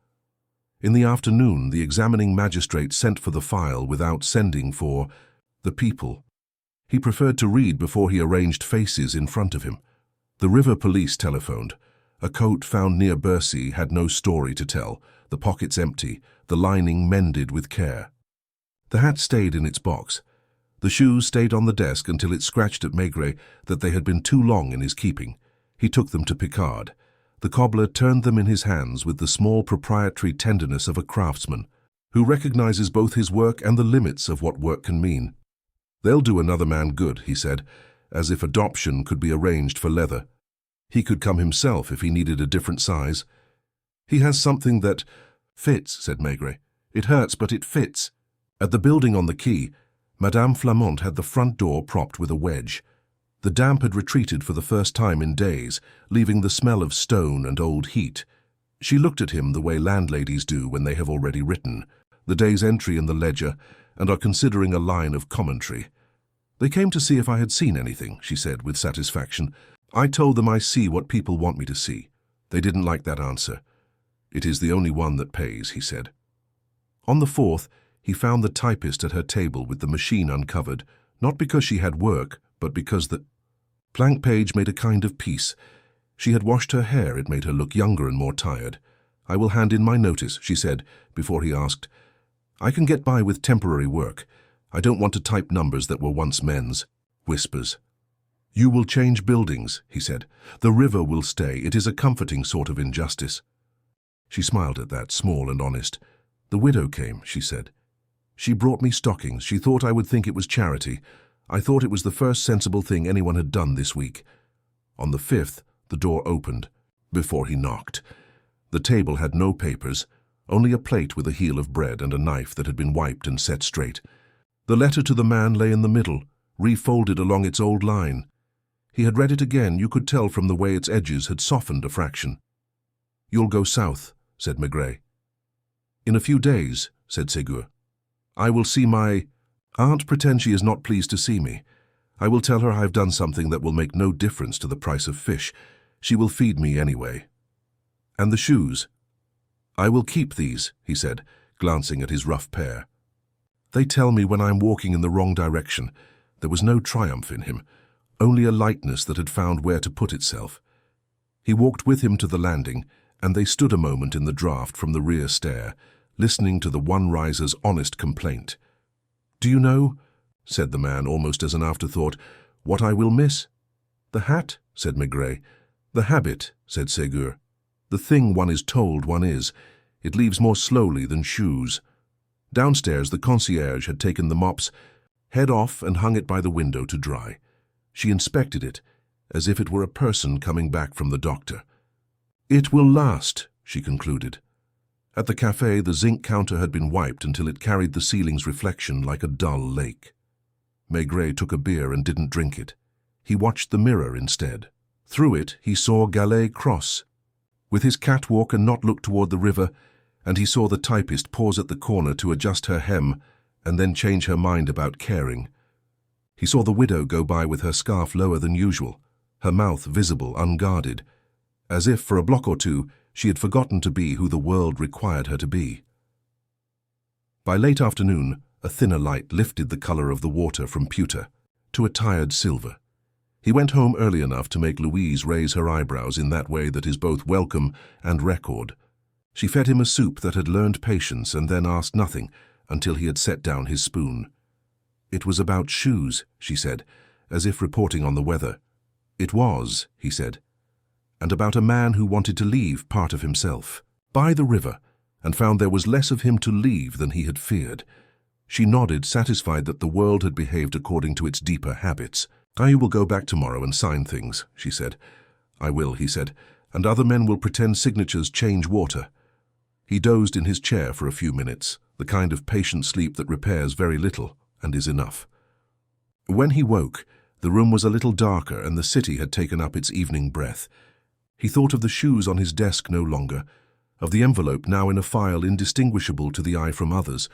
In the afternoon, the examining magistrate sent for the file without sending for the people. He preferred to read before he arranged faces in front of him. The river police telephoned. A coat found near Bercy had no story to tell, the pockets empty, the lining mended with care. The hat stayed in its box. The shoes stayed on the desk until it scratched at Maigret that they had been too long in his keeping. He took them to Picard. The cobbler turned them in his hands with the small proprietary tenderness of a craftsman, who recognizes both his work and the limits of what work can mean. "They'll do another man good," he said, as if adoption could be arranged for leather. He could come himself if he needed a different size. "He has something that fits," said Maigret. "It hurts, but it fits." At the building on the quay, Madame Flamont had the front door propped with a wedge. The damp had retreated for the first time in days, leaving the smell of stone and old heat. She looked at him the way landladies do when they have already written the day's entry in the ledger and are considering a line of commentary. "They came to see if I had seen anything," she said with satisfaction. "I told them I see what people want me to see. They didn't like that answer." "It is the only one that pays," he said. On the 4th, he found the typist at her table with the machine uncovered, not because she had work, but because the blank page made a kind of peace. She had washed her hair. It made her look younger and more tired. "I will hand in my notice," she said, before he asked. "I can get by with temporary work. I don't want to type numbers that were once men's." Whispers. "You will change buildings," he said. "The river will stay. It is a comforting sort of injustice." She smiled at that, small and honest. "The widow came," she said. "She brought me stockings. She thought I would think it was charity. I thought it was the first sensible thing anyone had done this week." On the 5th, the door opened, before he knocked. The table had no papers, only a plate with a heel of bread and a knife that had been wiped and set straight. The letter to the man lay in the middle, refolded along its old line. He had read it again. You could tell from the way its edges had softened a fraction. "You'll go south," said Maigret. "In a few days," said Ségur. "I will see my aunt. Pretend she is not pleased to see me. I will tell her I have done something that will make no difference to the price of fish. She will feed me anyway." "And the shoes?" "I will keep these," he said, glancing at his rough pair. "They tell me when I am walking in the wrong direction." There was no triumph in him, only a lightness that had found where to put itself. He walked with him to the landing, and they stood a moment in the draught from the rear stair, listening to the one riser's honest complaint. "Do you know," said the man almost as an afterthought, "what I will miss?" "The hat," said Maigret. "The habit," said Ségur. "The thing one is told one is. It leaves more slowly than shoes." Downstairs, the concierge had taken the mop's head off and hung it by the window to dry. She inspected it, as if it were a person coming back from the doctor. "It will last," she concluded. At the café, the zinc counter had been wiped until it carried the ceiling's reflection like a dull lake. Maigret took a beer and didn't drink it. He watched the mirror instead. Through it, he saw Gallet cross, with his catwalk, and not look toward the river, and he saw the typist pause at the corner to adjust her hem and then change her mind about caring. He saw the widow go by with her scarf lower than usual, her mouth visible, unguarded, as if for a block or two she had forgotten to be who the world required her to be. By late afternoon, a thinner light lifted the color of the water from pewter to a tired silver. He went home early enough to make Louise raise her eyebrows in that way that is both welcome and record. She fed him a soup that had learned patience and then asked nothing until he had set down his spoon. "It was about shoes," she said, as if reporting on the weather. "It was," he said, "and about a man who wanted to leave part of himself by the river and found there was less of him to leave than he had feared." She nodded, satisfied that the world had behaved according to its deeper habits. "I will go back tomorrow and sign things," she said. "I will," he said, "and other men will pretend signatures change water." He dozed in his chair for a few minutes, the kind of patient sleep that repairs very little and is enough. When he woke, the room was a little darker and the city had taken up its evening breath. He thought of the shoes on his desk no longer, of the envelope now in a file indistinguishable to the eye from others,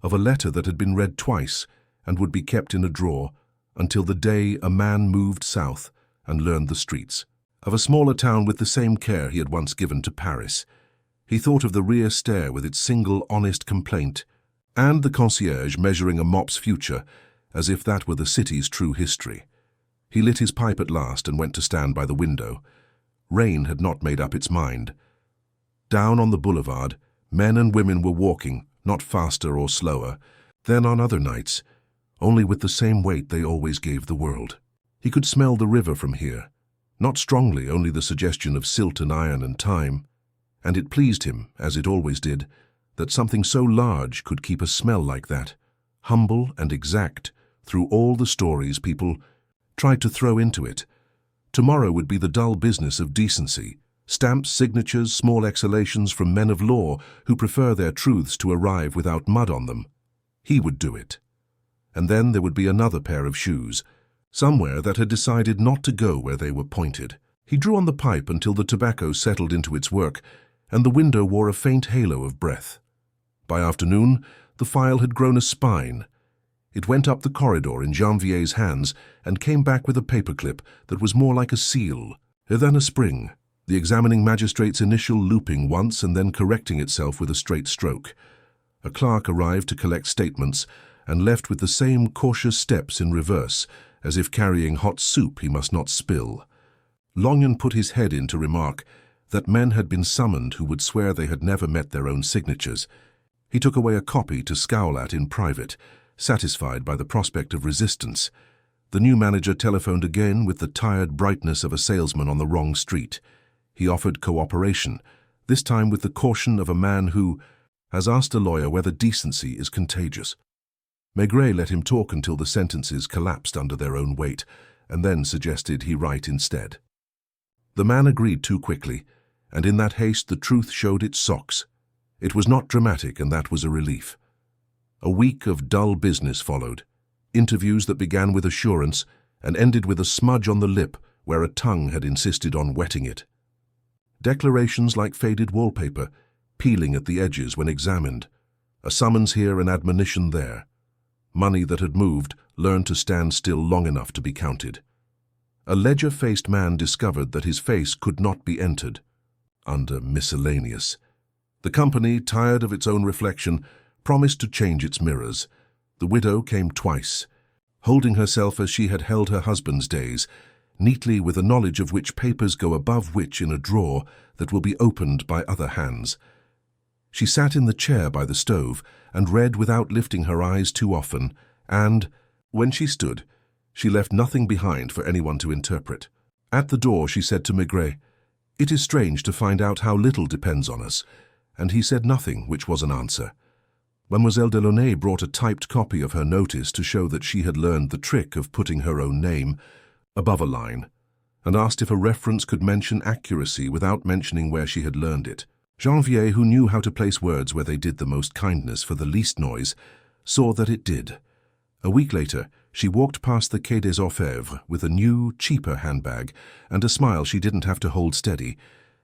of a letter that had been read twice and would be kept in a drawer until the day a man moved south and learned the streets. Of a smaller town with the same care he had once given to Paris. He thought of the rear stair with its single honest complaint, and the concierge measuring a mop's future, as if that were the city's true history. He lit his pipe at last and went to stand by the window. Rain had not made up its mind. Down on the boulevard, men and women were walking, not faster or slower, than on other nights, only with the same weight they always gave the world. He could smell the river from here. Not strongly, only the suggestion of silt and iron and time. And it pleased him, as it always did, that something so large could keep a smell like that, humble and exact, through all the stories people tried to throw into it. Tomorrow would be the dull business of decency, stamps, signatures, small exhalations from men of law who prefer their truths to arrive without mud on them. He would do it. And then there would be another pair of shoes, somewhere that had decided not to go where they were pointed. He drew on the pipe until the tobacco settled into its work, and the window wore a faint halo of breath. By afternoon, the file had grown a spine. It went up the corridor in Janvier's hands and came back with a paperclip that was more like a seal than a spring, the examining magistrate's initial looping once and then correcting itself with a straight stroke. A clerk arrived to collect statements and left with the same cautious steps in reverse, as if carrying hot soup he must not spill. Longyon put his head in to remark that men had been summoned who would swear they had never met their own signatures. He took away a copy to scowl at in private, satisfied by the prospect of resistance. The new manager telephoned again with the tired brightness of a salesman on the wrong street. He offered cooperation, this time with the caution of a man who has asked a lawyer whether decency is contagious. Maigret let him talk until the sentences collapsed under their own weight, and then suggested he write instead. The man agreed too quickly, and in that haste the truth showed its socks. It was not dramatic, and that was a relief. A week of dull business followed, interviews that began with assurance and ended with a smudge on the lip where a tongue had insisted on wetting it. Declarations like faded wallpaper, peeling at the edges when examined, a summons here, an admonition there. Money that had moved learned to stand still long enough to be counted. A ledger-faced man discovered that his face could not be entered, under miscellaneous. The company, tired of its own reflection, promised to change its mirrors. The widow came twice, holding herself as she had held her husband's days, neatly with a knowledge of which papers go above which in a drawer that will be opened by other hands. She sat in the chair by the stove and read without lifting her eyes too often, and, when she stood, she left nothing behind for anyone to interpret. At the door she said to Maigret, "It is strange to find out how little depends on us," and he said nothing, which was an answer. Mademoiselle Delaunay brought a typed copy of her notice to show that she had learned the trick of putting her own name above a line, and asked if a reference could mention accuracy without mentioning where she had learned it. Janvier, who knew how to place words where they did the most kindness for the least noise, saw that it did. A week later, she walked past the Quai des Orfèvres with a new, cheaper handbag and a smile she didn't have to hold steady,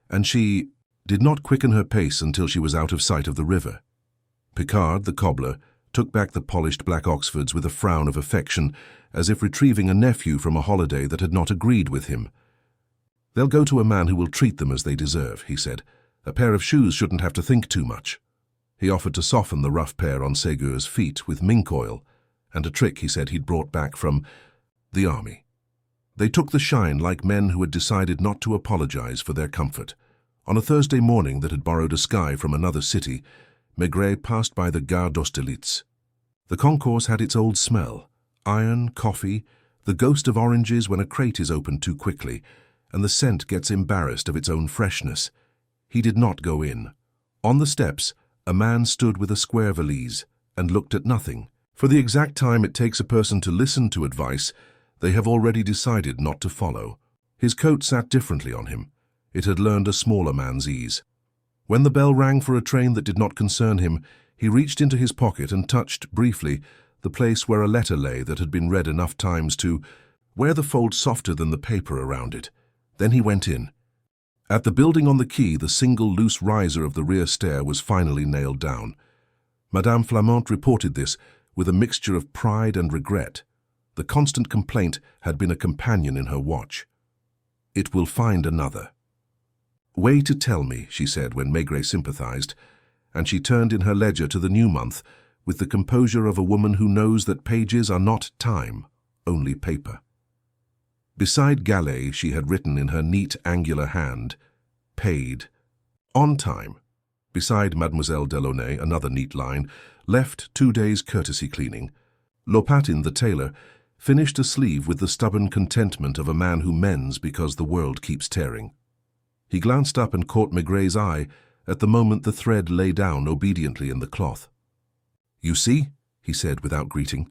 and she did not quicken her pace until she was out of sight of the river. Picard, the cobbler, took back the polished black Oxfords with a frown of affection, as if retrieving a nephew from a holiday that had not agreed with him. "They'll go to a man who will treat them as they deserve," he said. "A pair of shoes shouldn't have to think too much." He offered to soften the rough pair on Ségur's feet with mink oil, and a trick he said he'd brought back from the army. They took the shine like men who had decided not to apologize for their comfort. On a Thursday morning that had borrowed a sky from another city, Maigret passed by the Gare d'Austerlitz. The concourse had its old smell, iron, coffee, the ghost of oranges when a crate is opened too quickly, and the scent gets embarrassed of its own freshness. He did not go in. On the steps, a man stood with a square valise and looked at nothing. For the exact time it takes a person to listen to advice, they have already decided not to follow. His coat sat differently on him. It had learned a smaller man's ease. When the bell rang for a train that did not concern him, he reached into his pocket and touched, briefly, the place where a letter lay that had been read enough times to wear the fold softer than the paper around it. Then he went in. At the building on the quay, the single loose riser of the rear stair was finally nailed down. Madame Flamant reported this with a mixture of pride and regret. The constant complaint had been a companion in her watch. It will find another. Way to tell me, she said when Maigret sympathized, and she turned in her ledger to the new month with the composure of a woman who knows that pages are not time, only paper. Beside Galley she had written in her neat angular hand, paid, on time. Beside Mademoiselle Delaunay, another neat line, left 2 days courtesy cleaning. Lopatin, the tailor, finished a sleeve with the stubborn contentment of a man who mends because the world keeps tearing. He glanced up and caught Maigret's eye at the moment the thread lay down obediently in the cloth. "You see," he said without greeting,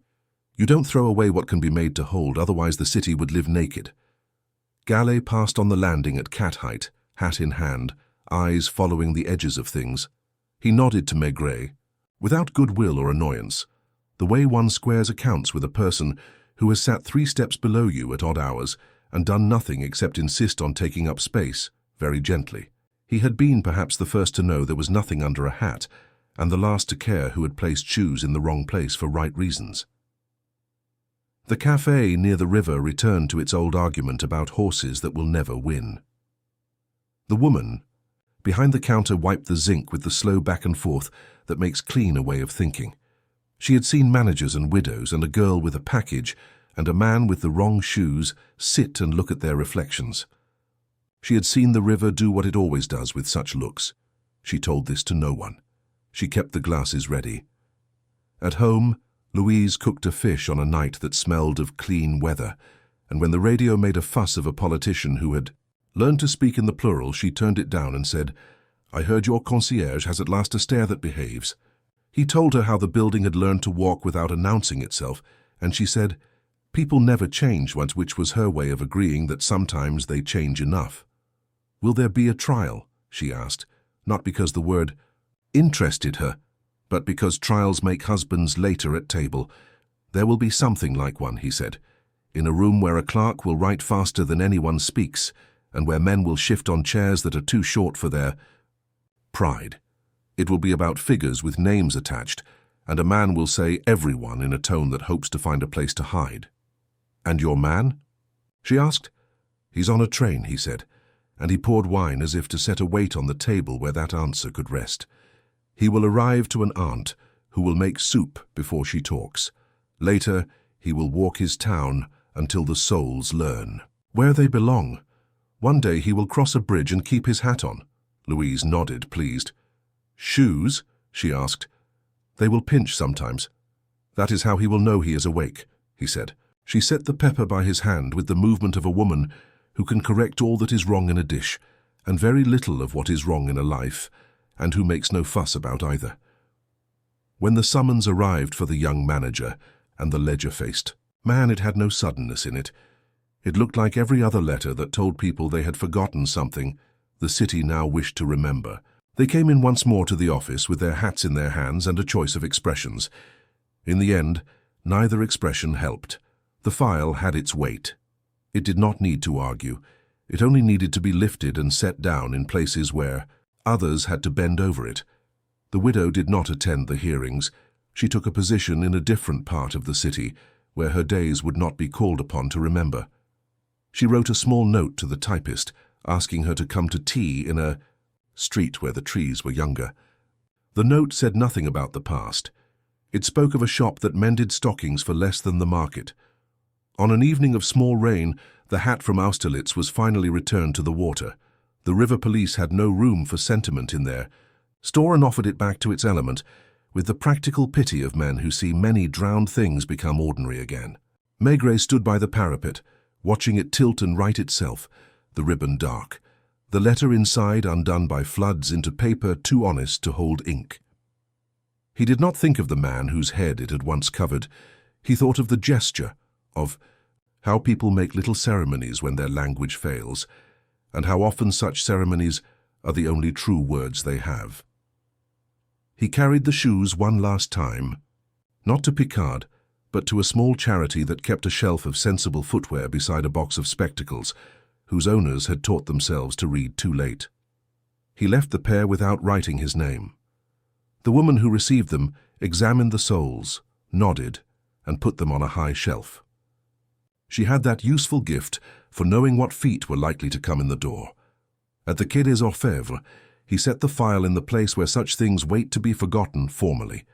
"you don't throw away what can be made to hold, otherwise the city would live naked." Galley passed on the landing at cat height, hat in hand, eyes following the edges of things. He nodded to Maigret, without goodwill or annoyance, the way one squares accounts with a person who has sat 3 steps below you at odd hours and done nothing except insist on taking up space, very gently. He had been perhaps the first to know there was nothing under a hat, and the last to care who had placed shoes in the wrong place for right reasons. The café near the river returned to its old argument about horses that will never win. The woman behind the counter wiped the zinc with the slow back and forth that makes clean a way of thinking. She had seen managers and widows and a girl with a package and a man with the wrong shoes sit and look at their reflections. She had seen the river do what it always does with such looks. She told this to no one. She kept the glasses ready. At home, Louise cooked a fish on a night that smelled of clean weather, and when the radio made a fuss of a politician who had learned to speak in the plural, she turned it down and said, "I heard your concierge has at last a stare that behaves." He told her how the building had learned to walk without announcing itself, and she said, "People never change once," which was her way of agreeing that sometimes they change enough. "Will there be a trial?" she asked, not because the word interested her, but because trials make husbands later at table. "There will be something like one," he said, "in a room where a clerk will write faster than anyone speaks, and where men will shift on chairs that are too short for their pride. It will be about figures with names attached, and a man will say everyone in a tone that hopes to find a place to hide." "And your man?" she asked. "He's on a train," he said, and he poured wine as if to set a weight on the table where that answer could rest. "He will arrive to an aunt who will make soup before she talks. Later, he will walk his town until the souls learn where they belong. One day he will cross a bridge and keep his hat on." Louise nodded, pleased. "Shoes?" she asked. "They will pinch sometimes. That is how he will know he is awake," he said. She set the pepper by his hand with the movement of a woman who can correct all that is wrong in a dish, and very little of what is wrong in a life, and who makes no fuss about either. When the summons arrived for the young manager, and the ledger-faced man, it had no suddenness in it. It looked like every other letter that told people they had forgotten something the city now wished to remember. They came in once more to the office with their hats in their hands and a choice of expressions. In the end, neither expression helped. The file had its weight. It did not need to argue. It only needed to be lifted and set down in places where others had to bend over it. The widow did not attend the hearings. She took a position in a different part of the city, where her days would not be called upon to remember. She wrote a small note to the typist, asking her to come to tea in a street where the trees were younger. The note said nothing about the past. It spoke of a shop that mended stockings for less than the market. On an evening of small rain, the hat from Austerlitz was finally returned to the water. The river police had no room for sentiment in there. Storen offered it back to its element, with the practical pity of men who see many drowned things become ordinary again. Maigret stood by the parapet, watching it tilt and right itself, the ribbon dark, the letter inside undone by floods into paper too honest to hold ink. He did not think of the man whose head it had once covered. He thought of the gesture, of how people make little ceremonies when their language fails, and how often such ceremonies are the only true words they have. He carried the shoes one last time, not to Picard, but to a small charity that kept a shelf of sensible footwear beside a box of spectacles, whose owners had taught themselves to read too late. He left the pair without writing his name. The woman who received them examined the soles, nodded, and put them on a high shelf. She had that useful gift for knowing what feet were likely to come in the door. At the Quai des Orfèvres, he set the file in the place where such things wait to be forgotten formally.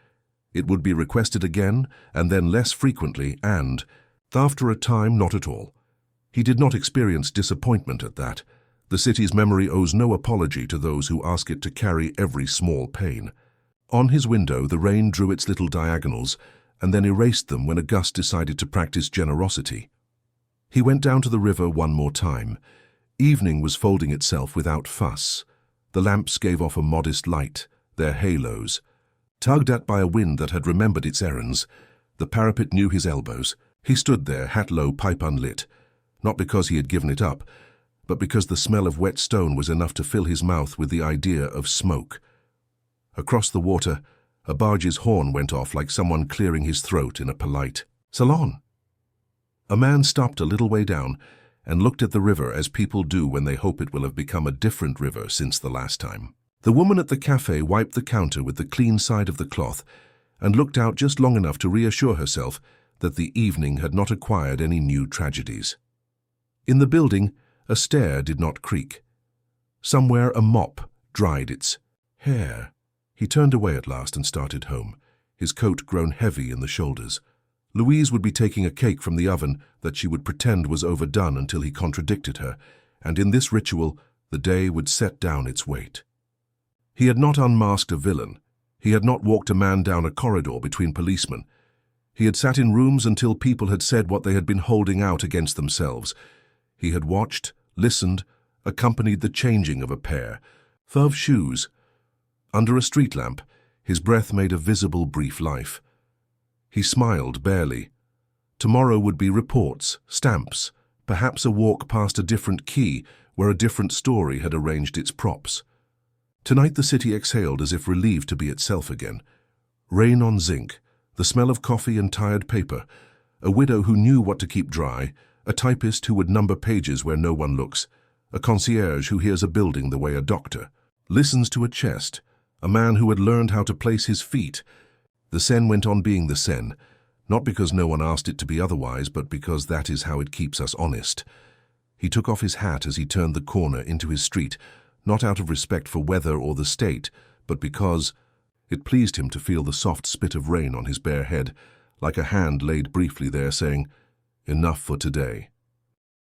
It would be requested again, and then less frequently, and, after a time, not at all. He did not experience disappointment at that. The city's memory owes no apology to those who ask it to carry every small pain. On his window, the rain drew its little diagonals, and then erased them when a gust decided to practice generosity. He went down to the river one more time. Evening was folding itself without fuss. The lamps gave off a modest light, their halos. Tugged at by a wind that had remembered its errands, the parapet knew his elbows. He stood there, hat low, pipe unlit, not because he had given it up, but because the smell of wet stone was enough to fill his mouth with the idea of smoke. Across the water, a barge's horn went off like someone clearing his throat in a polite "Salon." A man stopped a little way down and looked at the river as people do when they hope it will have become a different river since the last time. The woman at the cafe wiped the counter with the clean side of the cloth and looked out just long enough to reassure herself that the evening had not acquired any new tragedies. In the building, a stair did not creak. Somewhere a mop dried its hair. He turned away at last and started home, his coat grown heavy in the shoulders. Louise would be taking a cake from the oven that she would pretend was overdone until he contradicted her, and in this ritual the day would set down its weight. He had not unmasked a villain. He had not walked a man down a corridor between policemen. He had sat in rooms until people had said what they had been holding out against themselves. He had watched, listened, accompanied the changing of a pair of shoes. Under a street lamp, his breath made a visible brief life. He smiled barely. Tomorrow would be reports, stamps, perhaps a walk past a different quay where a different story had arranged its props. Tonight the city exhaled as if relieved to be itself again. Rain on zinc, the smell of coffee and tired paper, a widow who knew what to keep dry, a typist who would number pages where no one looks, a concierge who hears a building the way a doctor listens to a chest, a man who had learned how to place his feet. The Seine went on being the Seine, not because no one asked it to be otherwise, but because that is how it keeps us honest. He took off his hat as he turned the corner into his street, not out of respect for weather or the state, but because it pleased him to feel the soft spit of rain on his bare head, like a hand laid briefly there saying, "Enough for today."